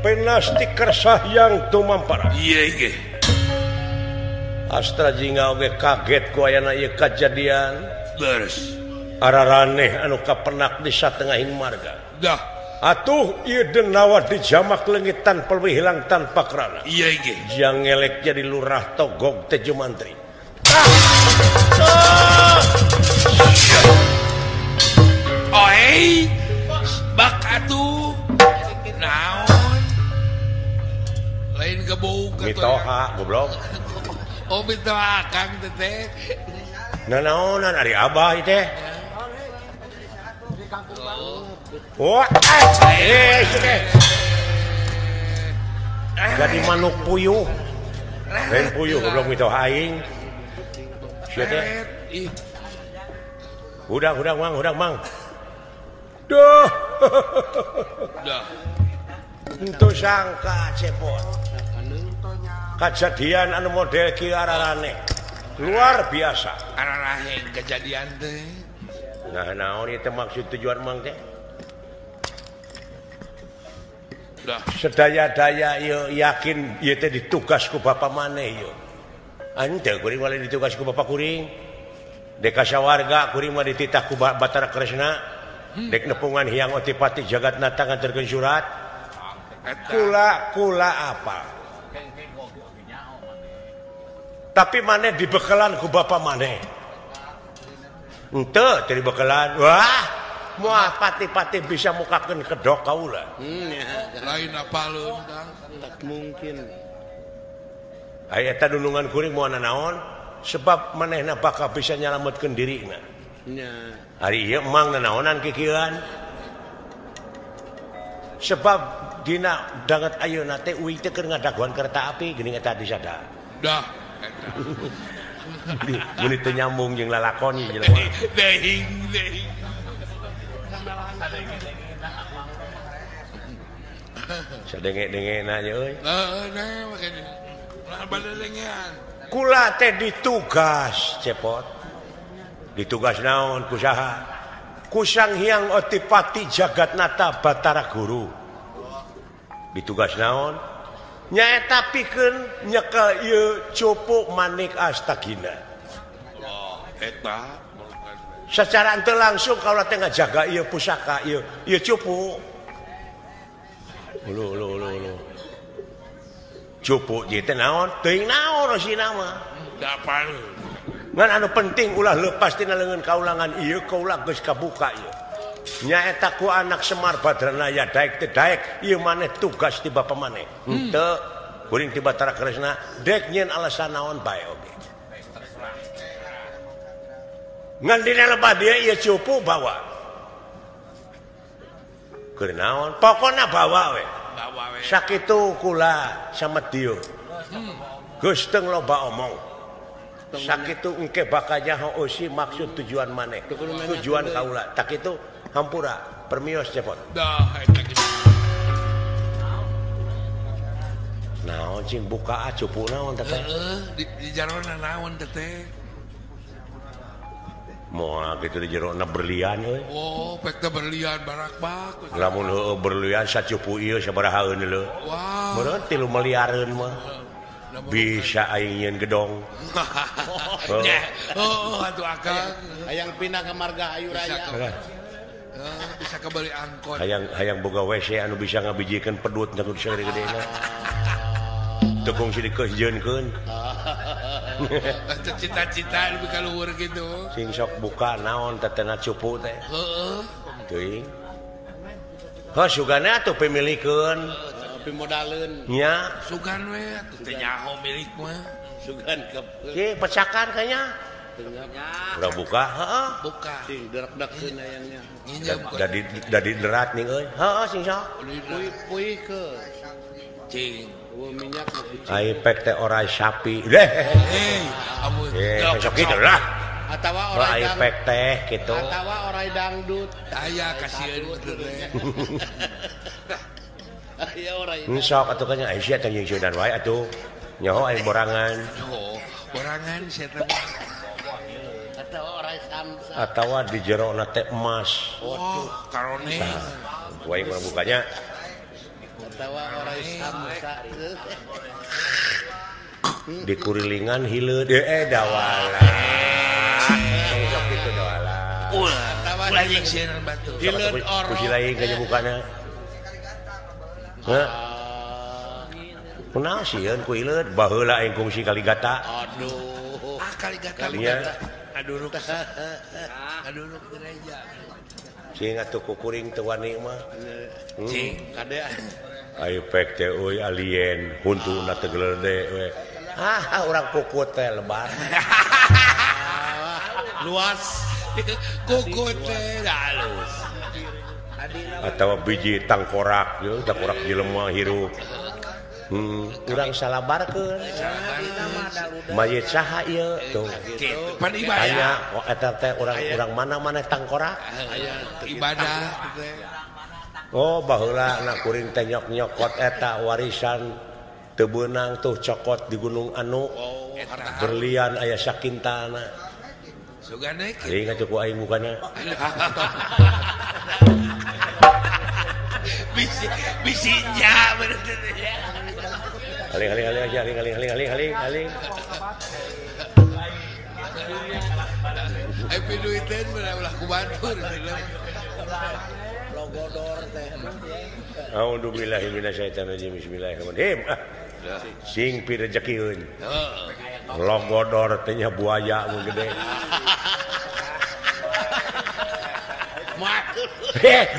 penasti kersah yang tumampara iya astra jingga oge kaget ku ayana ieu kajadian beres araraneh anu kapenak di satengahing marga dah atuh ieu denawa di jamak leungitan pelwi hilang tanpa kerana iya jang ngelek jadi lurah togog teh jumantri oi bak atuh naon lain gebau mitoha goblok Oh itu akang teh. Nanaonan ari abah teh. Wah, jadi manuk puyuh. Lain puyuh belum itu aing. Sia teh. Udah mang. Duh. Itu sangka cepot. Kejadian anu model kieu ararane. Luar biasa. Ararane kejadian teh. Nah, naon ieu teh maksud tujuan mang teh? Sedaya-daya ieu yakin ieu teh ditugas ku bapa maneh ieu. Ante kuring wali ditugas ku bapa kuring. Dek kasawarga kuring mah dititah ku Batara Kresna. Dek nepungan Hyang Otipati Jagatnata nganterkeun surat. Kula apa? Tapi maneh dibekalan ku bapa maneh. Henteu teu dibekalan. Wah, moal pati-pati bisa mukakeun kedok kaula. Lain apaleun Kang? Tak mungkin. Aya eta dunungan kuring moal naon? Sebab manehna bakal bisa nyalametkeun dirina. Nya. Ari ieu emang nanaonan kikieuan. Sebab dina danget ayeuna teh uing teh keur ngadaguan kereta api geuning eta disada. Dah. Mun teu nyambung jeung lalakon ieu jelema. Dehing. Sadenge-dengena nya euy. Nah makanya. Nah badalengan. Kula teh ditugas cepot. Ditugas naon ku saha? Ku Sang Hyang Otipati Jagatnata Batara Guru. Ditugas naon? Nyaeta pikeun nyekel ieu cupu Manik Astagina. Oh, eta Secara henteu langsung kaula teh ngajaga ieu pusaka ieu cupu. Ulu. Cupu ieu teh naon? Teuing naon sina mah? dapan. Ngan anu penting ulah lepas tina leungeun kaulangan ieu kaula geus kabuka ieu. Nyaeta ku anak Semar Badranaya daek teh daek ieu maneh tugas ti bapa maneh. Henteu kuring ti Batara Kresna dek nyeun alasan naon bae oge. Ngan dina lebah dia ieu cupu bawa. Keur naon? Pokona bawa we. Sakitu kula samedio. Geus teu loba omong. Sakitu engke bakal nyaho osi maksud tujuan maneh. Tujuan kaula. Tak itu hampura permios cepot. Dah eta geus. Naon cing buka cupu naon teh? Di jarona naon teh? Moal kitu di jerona berlian euy. Oh, pek teh berlian barak bak. Lamun heueuh berlian sacupu ieu sabaraha euneu. Wah. Meureun 3 miliareun mah. Bisa aing nyeun gedong. Oh, atuh akang. Hayang pindah ke Marga Ayu Raya. Bisa kebeli angkot. Hayang boga WC anu bisa ngabijikeun pedut nya kudu sagede-gedena. Teu kungsi dikeujieunkeun. Cita-cita lebih kaluhur gitu. Sing sok buka naon tetena cupu teh. Heeh. Teuing. Heuh sugana atuh pemilikeun. Pimodaleun. Nya, Sugan we atuh teh nyaho milik mah. Sugan ke ieu pecakan kayaknya. Udah buka, heeh. Buka. sing derak-derakkeun ayangnya. Inya bukan. Dadi derat ning euy. Heeh sing sok. Puih ke. Cing. Minyak Ai pek teh orai sapi. Hei, amun. Sok kitu lah. atawa orang Ai pek teh kitu. atawa orang dangdut. Aya kasieun bener we. Aya orang Sok atuh kanya ai sia teh jeung sudan wae atuh. Nyaho ai borangan. Oh, borangan sia teh. atawa orang samsa. Atawa di jerona teh emas. Oh, karone. Wae mah bukanya. Atawa orang samsa. Di kurilingan hileud dawala. Sok kitu dawala. Ulah jeung sieun batu. Hileud oro. Kusi lain kayaknya bukana. Hah? Kunaon sieun ku hileud baheula aing kungsi Kaligata. Aduh. Kali gata. Nya Aduruk. Aduruk gereja. sing atuh ku kuring teu wani mah. Cing. Kade Ai pek teh euy alien huntuna teu gelede we. Orang kukut teh lebar. Luas. Kukut teh halus. Atau biji tangkorak, tangkorak jelema hirup. Urang salabarkeun. Mayit saha ieu tuh. Pan ibadah. Tanya eta teh urang mana tangkorak? Ibadah. Oh baheula na kuring teh nyokot eta warisan teu beunang tuh cokot di Gunung Anu. Berlian aya sakintana. Sugana Ieu ngacuku aing mukana. Bisinya bener. Aling. Ai piduiteun belah kubatur. Logodor teh. A'udzubillahi minasyaitonirrajim. Bismillahirrahmanirrahim. Sing pi rezekieun. Logodor teh nya buaya mun gede.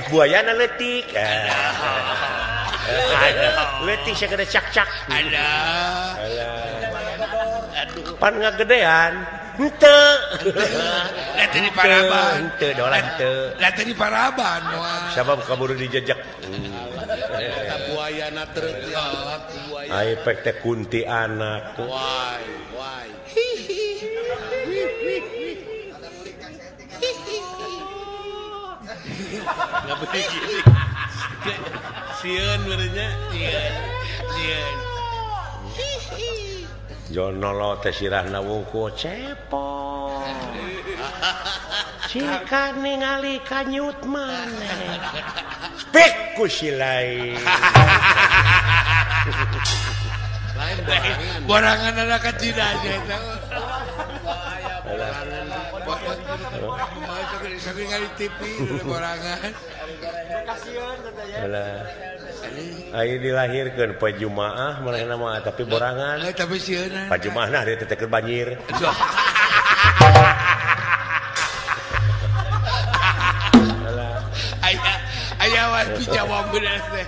Buayana leutik. Leutik sagede cak-cak. Pan ngagedean. Henteu. Lah tadi paraban. Henteu dolan henteu. Lah tadi paraban moal. Sabab kaburu dijejak. Buayana truk buaya. Ai pek teh kunti anak. Why? Nggak begini. Sieun benernya. Sieun. Jonolo teh sirahna wungkul cepot. Cika ningali kanyut maneh. Spek ku si lain. Lain Borangan anak kecil aja. Saking kali TV borangan. Ayo dilahirkeun poe Jumaah manehna mah tapi borangan. Tapi sieuna. Pa Jumaahna hari teh keur banjir. Aya wan pijawan bener teh.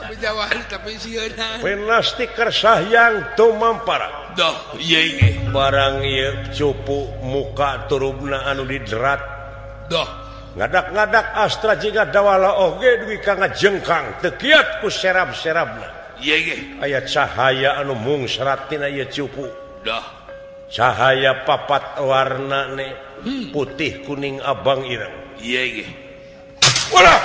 Pijawan tapi sieuna. Penasti kersayang tumampara. Doh, ieu Barang ieu cupu muka turubna anu diderat. Doh. Ngadak-ngadak astra jiga dawala oge dugi ka ngajengkang teu kiat ku serab-serabna. Ieu Aya cahaya anu mungsrat tina ieu cupu. Doh. Cahaya papat warnane putih kuning abang ireng. Ieu Wala.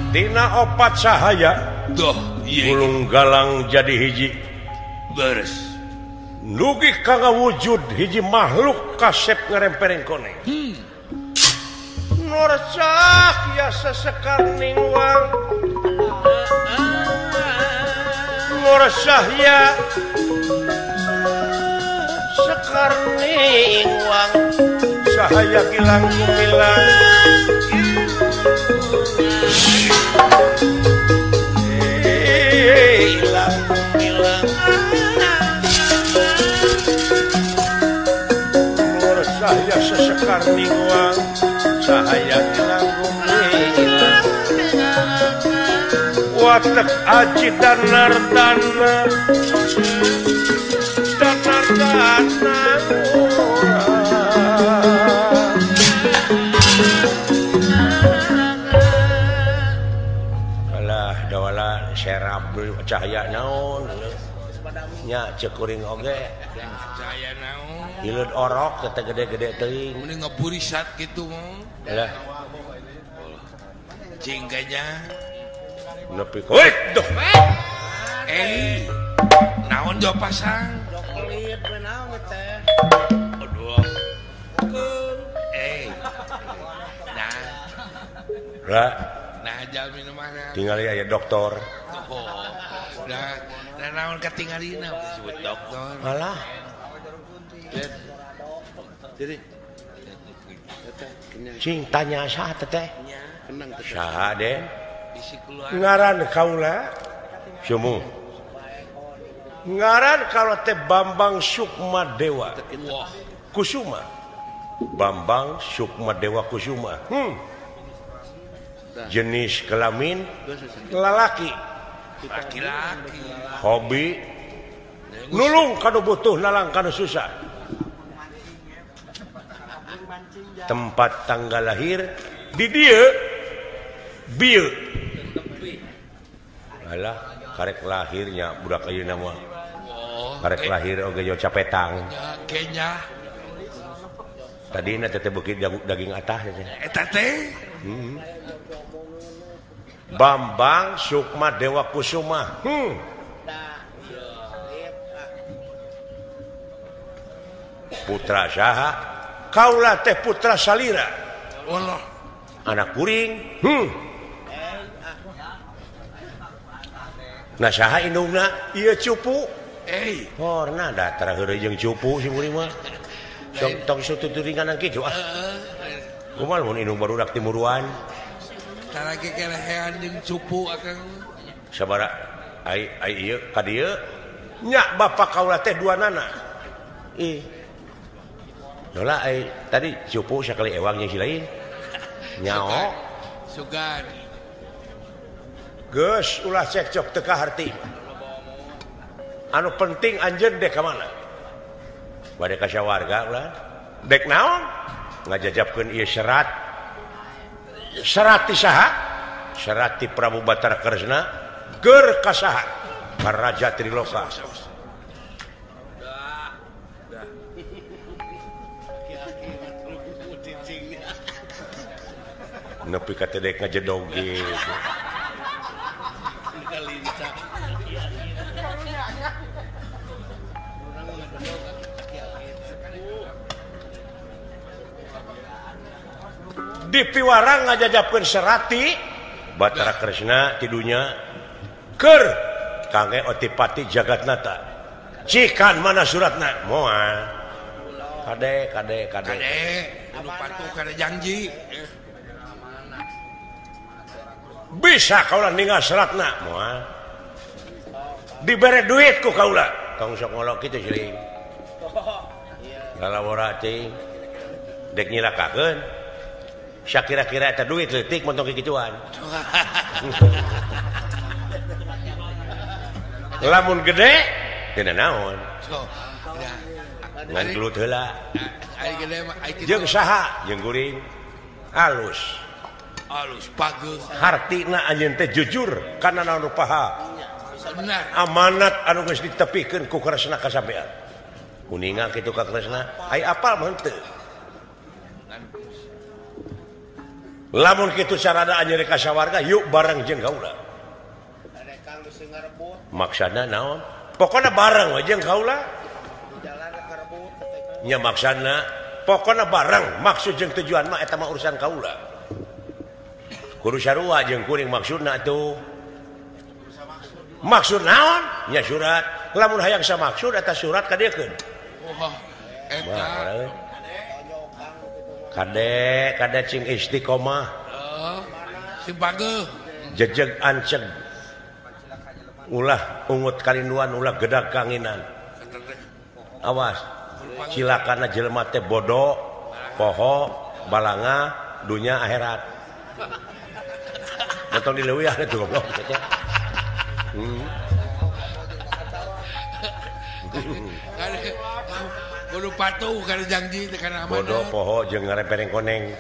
Dina opat cahaya Doh, ieu gulung galang jadi hiji. beres. Nugi ka ngawujud hiji makhluk kasep ngarempereng koneng. Norcak ya sesekar ningwang. Norsahya sekar ningwang. Sahaya gilang gumilang. Hilang. Norsahya sesekar ningwang. Sahaya gilang gumilang. Watek aji danar-dana alah dawala serap cahaya naon nya cekuring oge Saya naon. hileud orok teh gede-gede teuing Mending ngeburisat gitu mah. lah Cingganya. nepi weh doh Naon jo pasang? Pelit we naon teh. Aduh. lah Nah jalmi nu mana? tinggal aya dokter Oh. Nah naon katingalina disebut dokter. alah Jadi cing tanya saha teh kenang teh. saha deh Isi keluar. ngaran kaula semu ngaran kalau teh Bambang Sukmadewa Wah, Kusuma. Bambang Sukmadewa Kusuma. Jenis kelamin lalaki. laki-laki. Hobi nulung kanu butuh nalang kanu susah. Tempat tanggal lahir di dieu bieu. Alah karek lahirnya budak ayeuna mah. Oh, Karek lahir oge jo capetang. Kenya. Tadi na teh beuki daging atah teh. Eta teh. Bambang Sukmadewa Kusuma. Putra saha? Kaula teh putra salira. Allah. Anak kuring. Nah saha indungna? Ieu cupu. Horna datar heureuy jeung cupu si kuring mah. Sok tong sututuringan kitu ah. Kumaha mun indung barudak timuruan? Tarage kelehean jeung cupu akang. Sabara ai ieu ka dieu nya bapa kaula teh duanana. Dola ai tadi cupu sakali ewang jeung si lain. Nyao. Sugan. Geus ulah cekcok teu kaharti. Anu penting anjeun dek ka mana? Bade ka sawarga ulah. Dek naon? Ngajajabkeun ieu syarat. Syarat ti saha? Syarat ti Prabu Batara Kresna keur ka saha? Ka Raja Triloka. Nepi ka teh dek ngajedog gitu. Di piwarang ngajajabkeun serati Batara Kresna tidunya keur kangge Otipati Jagatnata. Cikan mana suratna? Moal. Kade. Anu patuh kada janji. Bisa kaula ningal seratna? Moal. Dibere duit ku kaula. Tong sok ngolok kitu ceuing. Lalawara cing. Dek nyilakakeun. Sakira-kira eta duit leutik montong kikituan. Lamun gede teu naon. Ngan gelut heula. Ai gede mah ai Jeung saha? Jeung kuring alus. alus bagus. Hartina anjeun teh jujur kana naon rupaha. Benar. Amanat anu geus ditepikeun ku Kresna kasampean. Kuningan kitu ka Kresna, ai apal mah henteu. Lamun kitu carana anjeun ka sawarga, yuk bareng jeung kaula. Maksudna naon? Pokona bareng we jeung kaula. Nya maksudna pokona bareng, maksud jeung tujuan mah eta mah urusan kaula. Kudu sarua jeung kuring maksudna atuh. Maksud naon? Nya surat. Lamun hayang samaksud eta surat kadiekeun. Wah, eta. Kade cing istiqomah. Si bageuh. Jejeg anceg. Ulah ungut kalinduan, ulah gedag kanginan. Awas. Cilakana jelema teh bodoh, poho, balanga, dunya akhirat. Motong dileuwih atuh goblok teh. Kudu patuh kana janji teh kana amanah. Bodoh poho jeung ngarepereng koneng.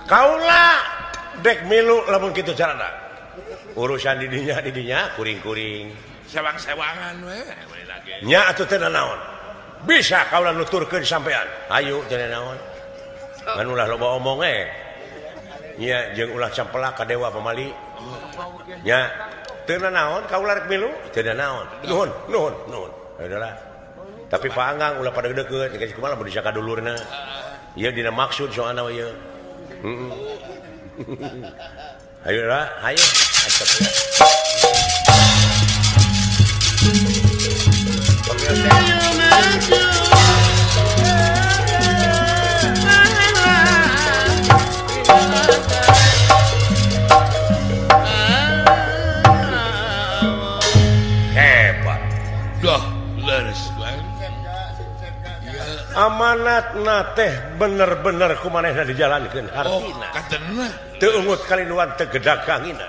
Kaula dek milu lamun kitu carana. Urusan didinya kuring-kuring. Sewang-sewangan we. Nya atuh teh naon? Bisa kaula nuturkeun sampean. Ayo teh naon? Ngan ulah loba omong nya jeung ulah campelak ka dewa pamali. Nya teu naon kaula rek milu? Teu naon. Nuhun. Adalah. Tapi paanggang ulah pada deukeut geus kumaha mun disaka dulurna. Ieu dina maksud soalna we ieu. Ayo lah, ayo. Ayo maju. amanatna teh bener-bener kumanehna dijalankeun artina. Katena. Teu ungut kalinuan teu gedag kangina.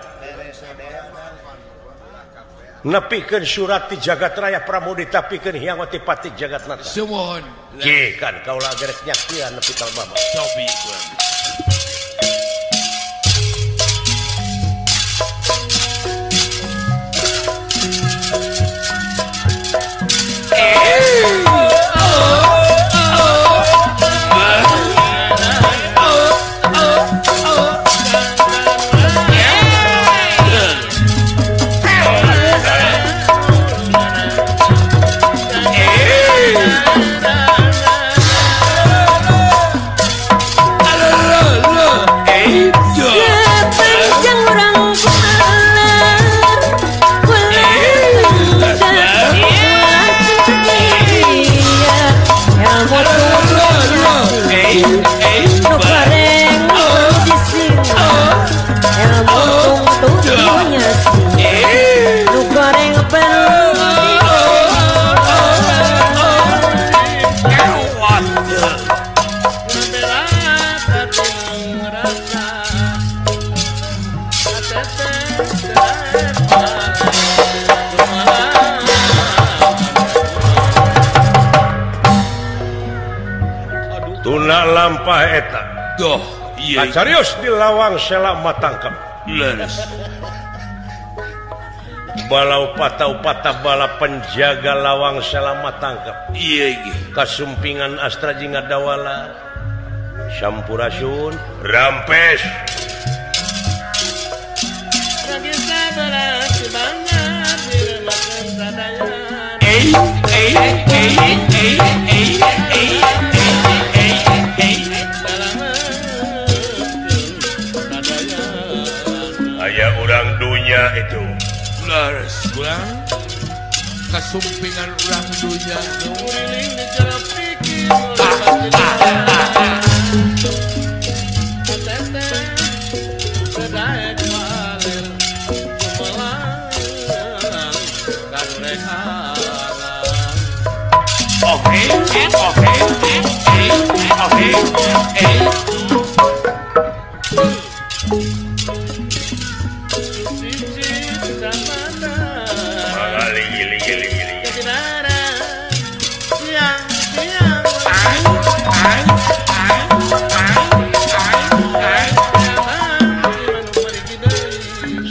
Nepikeun surat ti jagat raya pramudi tapikeun hiang ti pati jagatnata. Sumohon. Jika kaula gerek nyakian nepi ka mama. Cobi kurang. Tuna lampah eta. Doh, iya. Kacarius di lawang selama tangkap. Leres. Balau patau patah bala penjaga lawang selama tangkap. Iya ge. Kasumpingan astra jinga dawala. Sampurasun rampes. Aya urang dunya itu. Laras kurang. Kasumpingan urang dunya.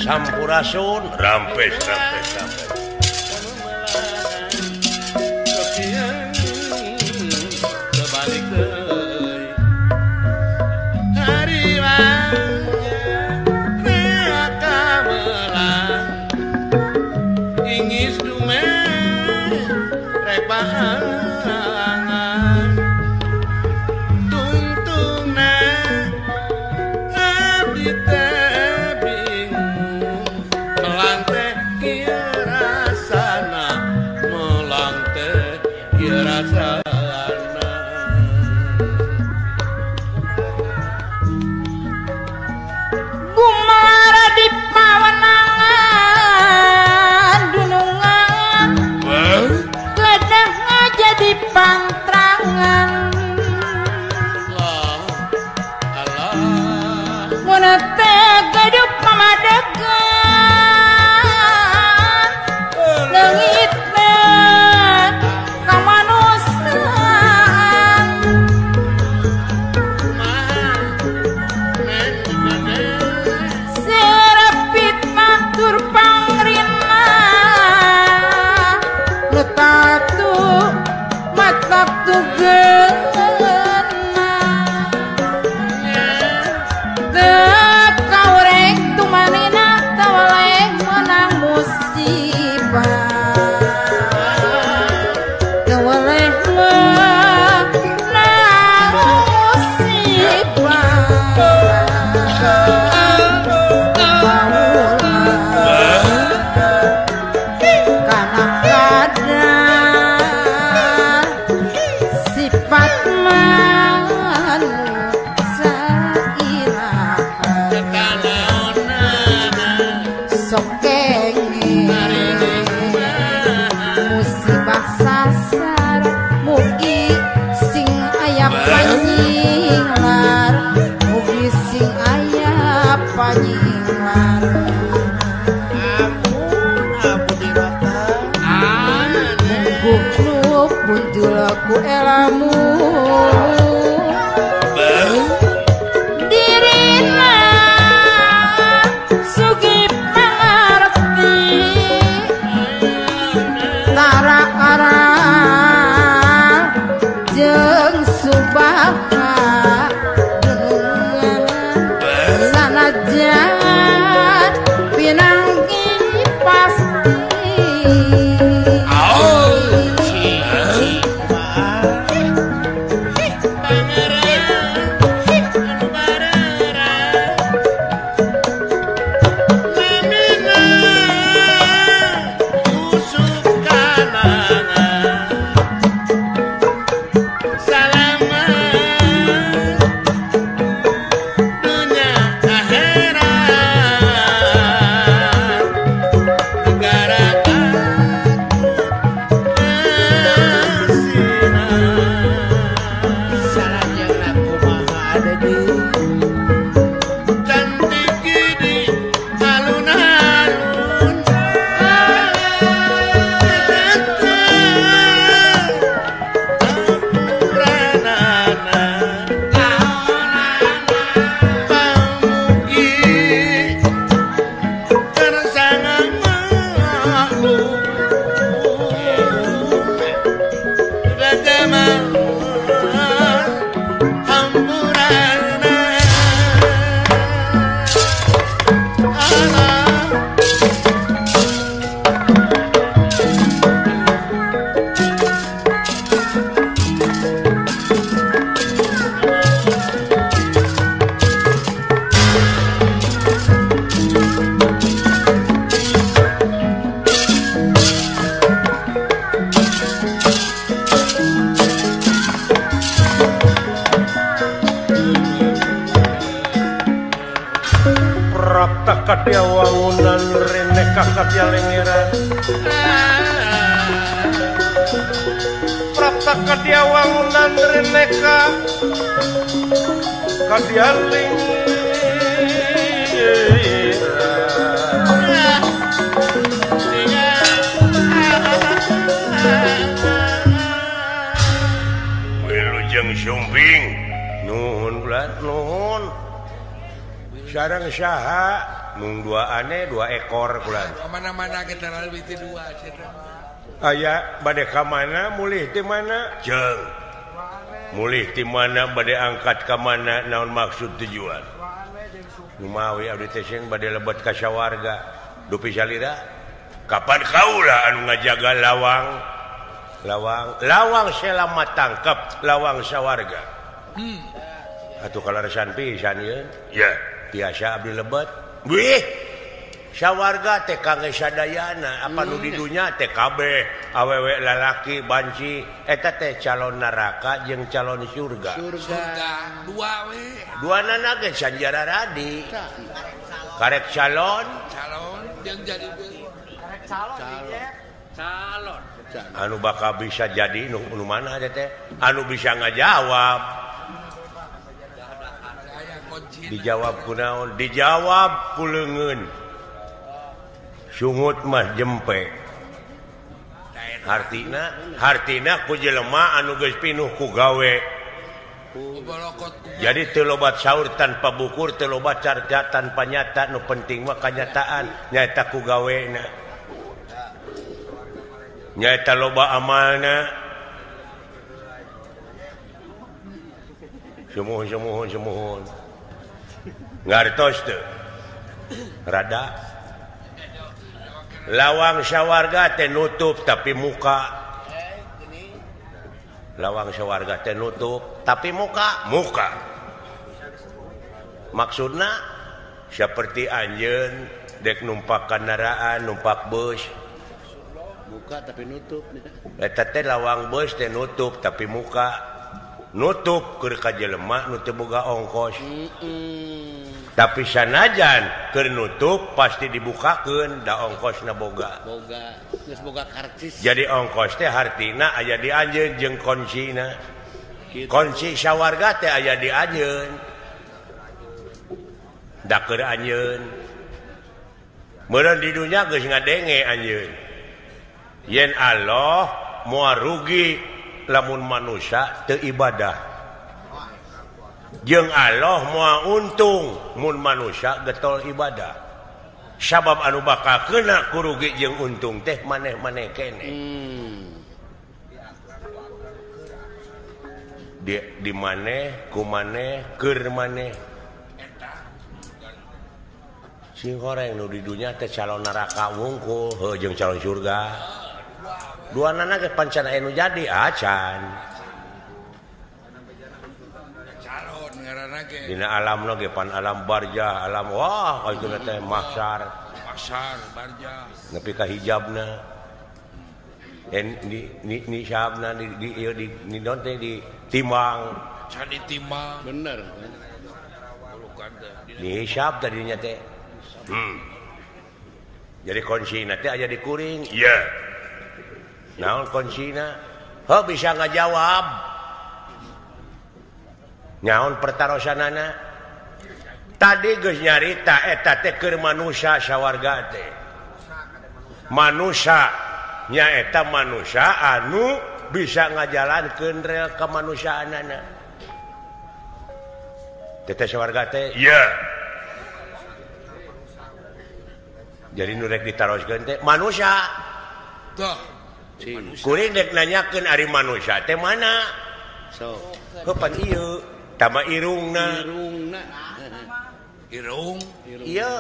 Sampurasun rampes rampes rampes. Pantrangan Munate gadup mamadegan Langitna kamanusan Serapit matur pangrina Nutatu matap tugeuna Dek kaureng tumanina tawaleh menang musibah Tawaleh menang musibah sasar mugi sing panyinglar mugi sing aya panyinglar Guguk buntulaku elamu dirina sugi pangarti tara-ara jeung subaka denungan sanajan pinanggi pasti Kakadya wangunan rene kakadya lengeran Prapta kadya wangunan rene kakadya lengeran Wilujeng sumping nuhun bulan nuhun sareng saha mung dua aneh dua ekor bulan mana-mana kita lalui ti dua aya bade ka mana mulih ti mana jeung mulih ti mana bade angkat ka mana naon maksud tujuan numawi abdi teh sing bade lebet ka sawarga dupi salira kapan kaula anu ngajaga lawang selamat tangkap lawang sawarga atuh kalarasan pisan yeun ya biasa abdi lebet wih sawarga teh kangge sadayana apa nu di dunya teh kabeh awewe lalaki banci eta teh calon neraka jeung calon surga dua we duanana ge sanjara radi karek calon jeung jadi calon anu bakal bisa jadi nu mana teh anu bisa ngajawab dijawab kunaon dijawab ku leungeun sungut mah jempe hartina ku jelema anu geus pinuh ku gawe jadi teu lobat saur tanpa bukur teu lobat carita tanpa nyata nu penting mah kanyataan nyaeta ku gawena nyaeta loba amalna sumuhun ngartos teu rada lawang sawarga teh nutup tapi muka lawang sawarga teh nutup tapi muka maksudna seperti anjeun dek numpak kendaraan numpak bus muka tapi nutup eta teh lawang bus teh nutup tapi muka nutup keur ka jelema nu teu boga ongkos tapi sanajan keur nutup pasti dibukakeun da ongkosna boga geus boga karcis jadi ongkos teh hartina aya di anjeun jeung konsina kunci sawarga teh aya di anjeun da keur anjeun meureun di dunya geus ngadenge anjeun yen Allah moal rugi lamun manusia teu ibadah jeung Allah moal untung mun manusia getol ibadah sabab anu bakal kena ku rugi jeung untung teh maneh-maneh keneh di maneh ku maneh keur maneh sing goreng nu di dunya teh calon neraka wungkul heuh jeung calon surga duanana ge pan can aya nu jadi acan calon ngaranna ge dina alamna ge pan alam barzah alam wah kaituna teh mahsyar barzah nepi ka hijabna ni sahabna di non teh di timbang can ditimbang bener di hisab tadinya teh jadi konsina teh aya di kuring iya naon konsina heuh bisa ngajawab nyaon pertarosanana tadi geus nyarita eta teh keur manusia sawarga teh manusia nyaeta manusia anu bisa ngajalankeun rel kemanusiaanana teh sawarga teh iya jadi nu rek ditaroskeun teh manusia tah kuring dek nanyakeun ari manusia teh mana so pan ieu tama irungna irung ieu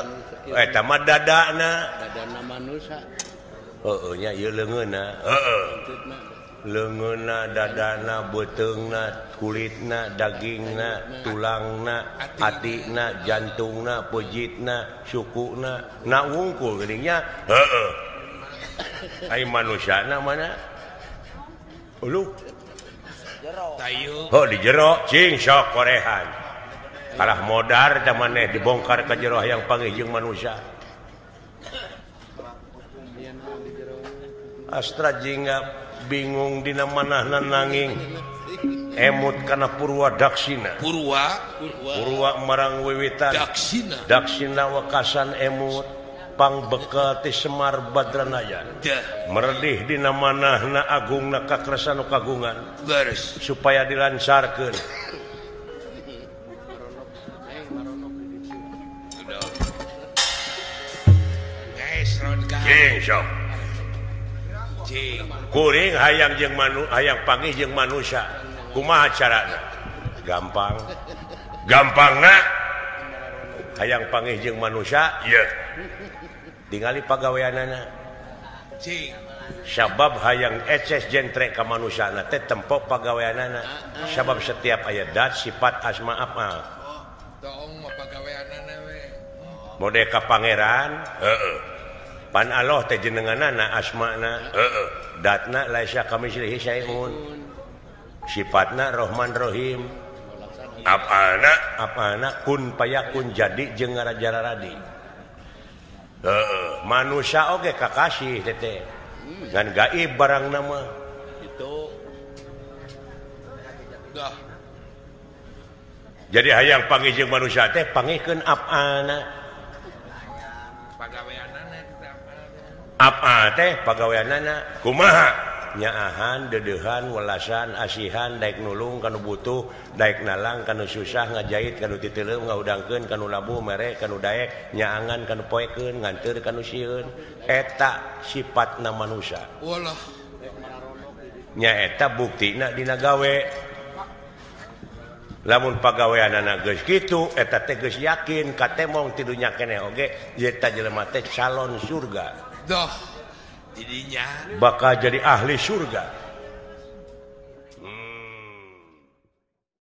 eta mah dadana dadana manusia heueuh nya ieu leungeunna heueuh leungeunna dadana beuteungna kulitna dagingna tulangna hatina jantungna pejitna sukuna na wungkul geuninnya heueuh ai manusiana mana ulu tayu oh di jero cing sok korehan kalah modar teh maneh dibongkar ka jero yang panggih jeung manusia astra jingga bingung dina manahna nanging emut kana purwa daksina purwa marang wiwitan daksina wakasan emut pangbekel ti Semar Badranaya meredih dina manahna agungna kakresan kagungan beres supaya dilancarkeun kuring hayang jeung hayang panggih jeung manusia kumaha carana gampangna hayang panggih jeung manusia ieu tingali pagaweanana sabab hayang eces jentre ka manusiana teh tempo pagaweanana sabab setiap aya dat sifat asma afal tong mah pagaweanana we mode ka pangeran heeh pan Allah teh jenenganana asmana heeh datna laisa kamitslihi syai'un sifatna Rahman Rahim apana kun payakun jadi jeung ngarajararadi heeh manusia oge kakasih teh ngan gaib barangna mah itu dah jadi hayang panggih jeung manusia teh panggihkeun apana pagaweanana apa teh pagaweanana kumaha nyaahan dedeuhan welasan asihan daek nulung kanu butuh daek nalang kanu susah ngajait kanu titeuleum ngaudangkeun kanu labuh mere kanu daek nyaangan kanu poekeun nganteur kanu sieun eta sifatna manusia walah nyaeta buktina dina gawe lamun pagaweanana geus kitu eta teh geus yakin katemong ti dunya keneh oge eta jelema teh calon surga dah didinya bakal jadi ahli surga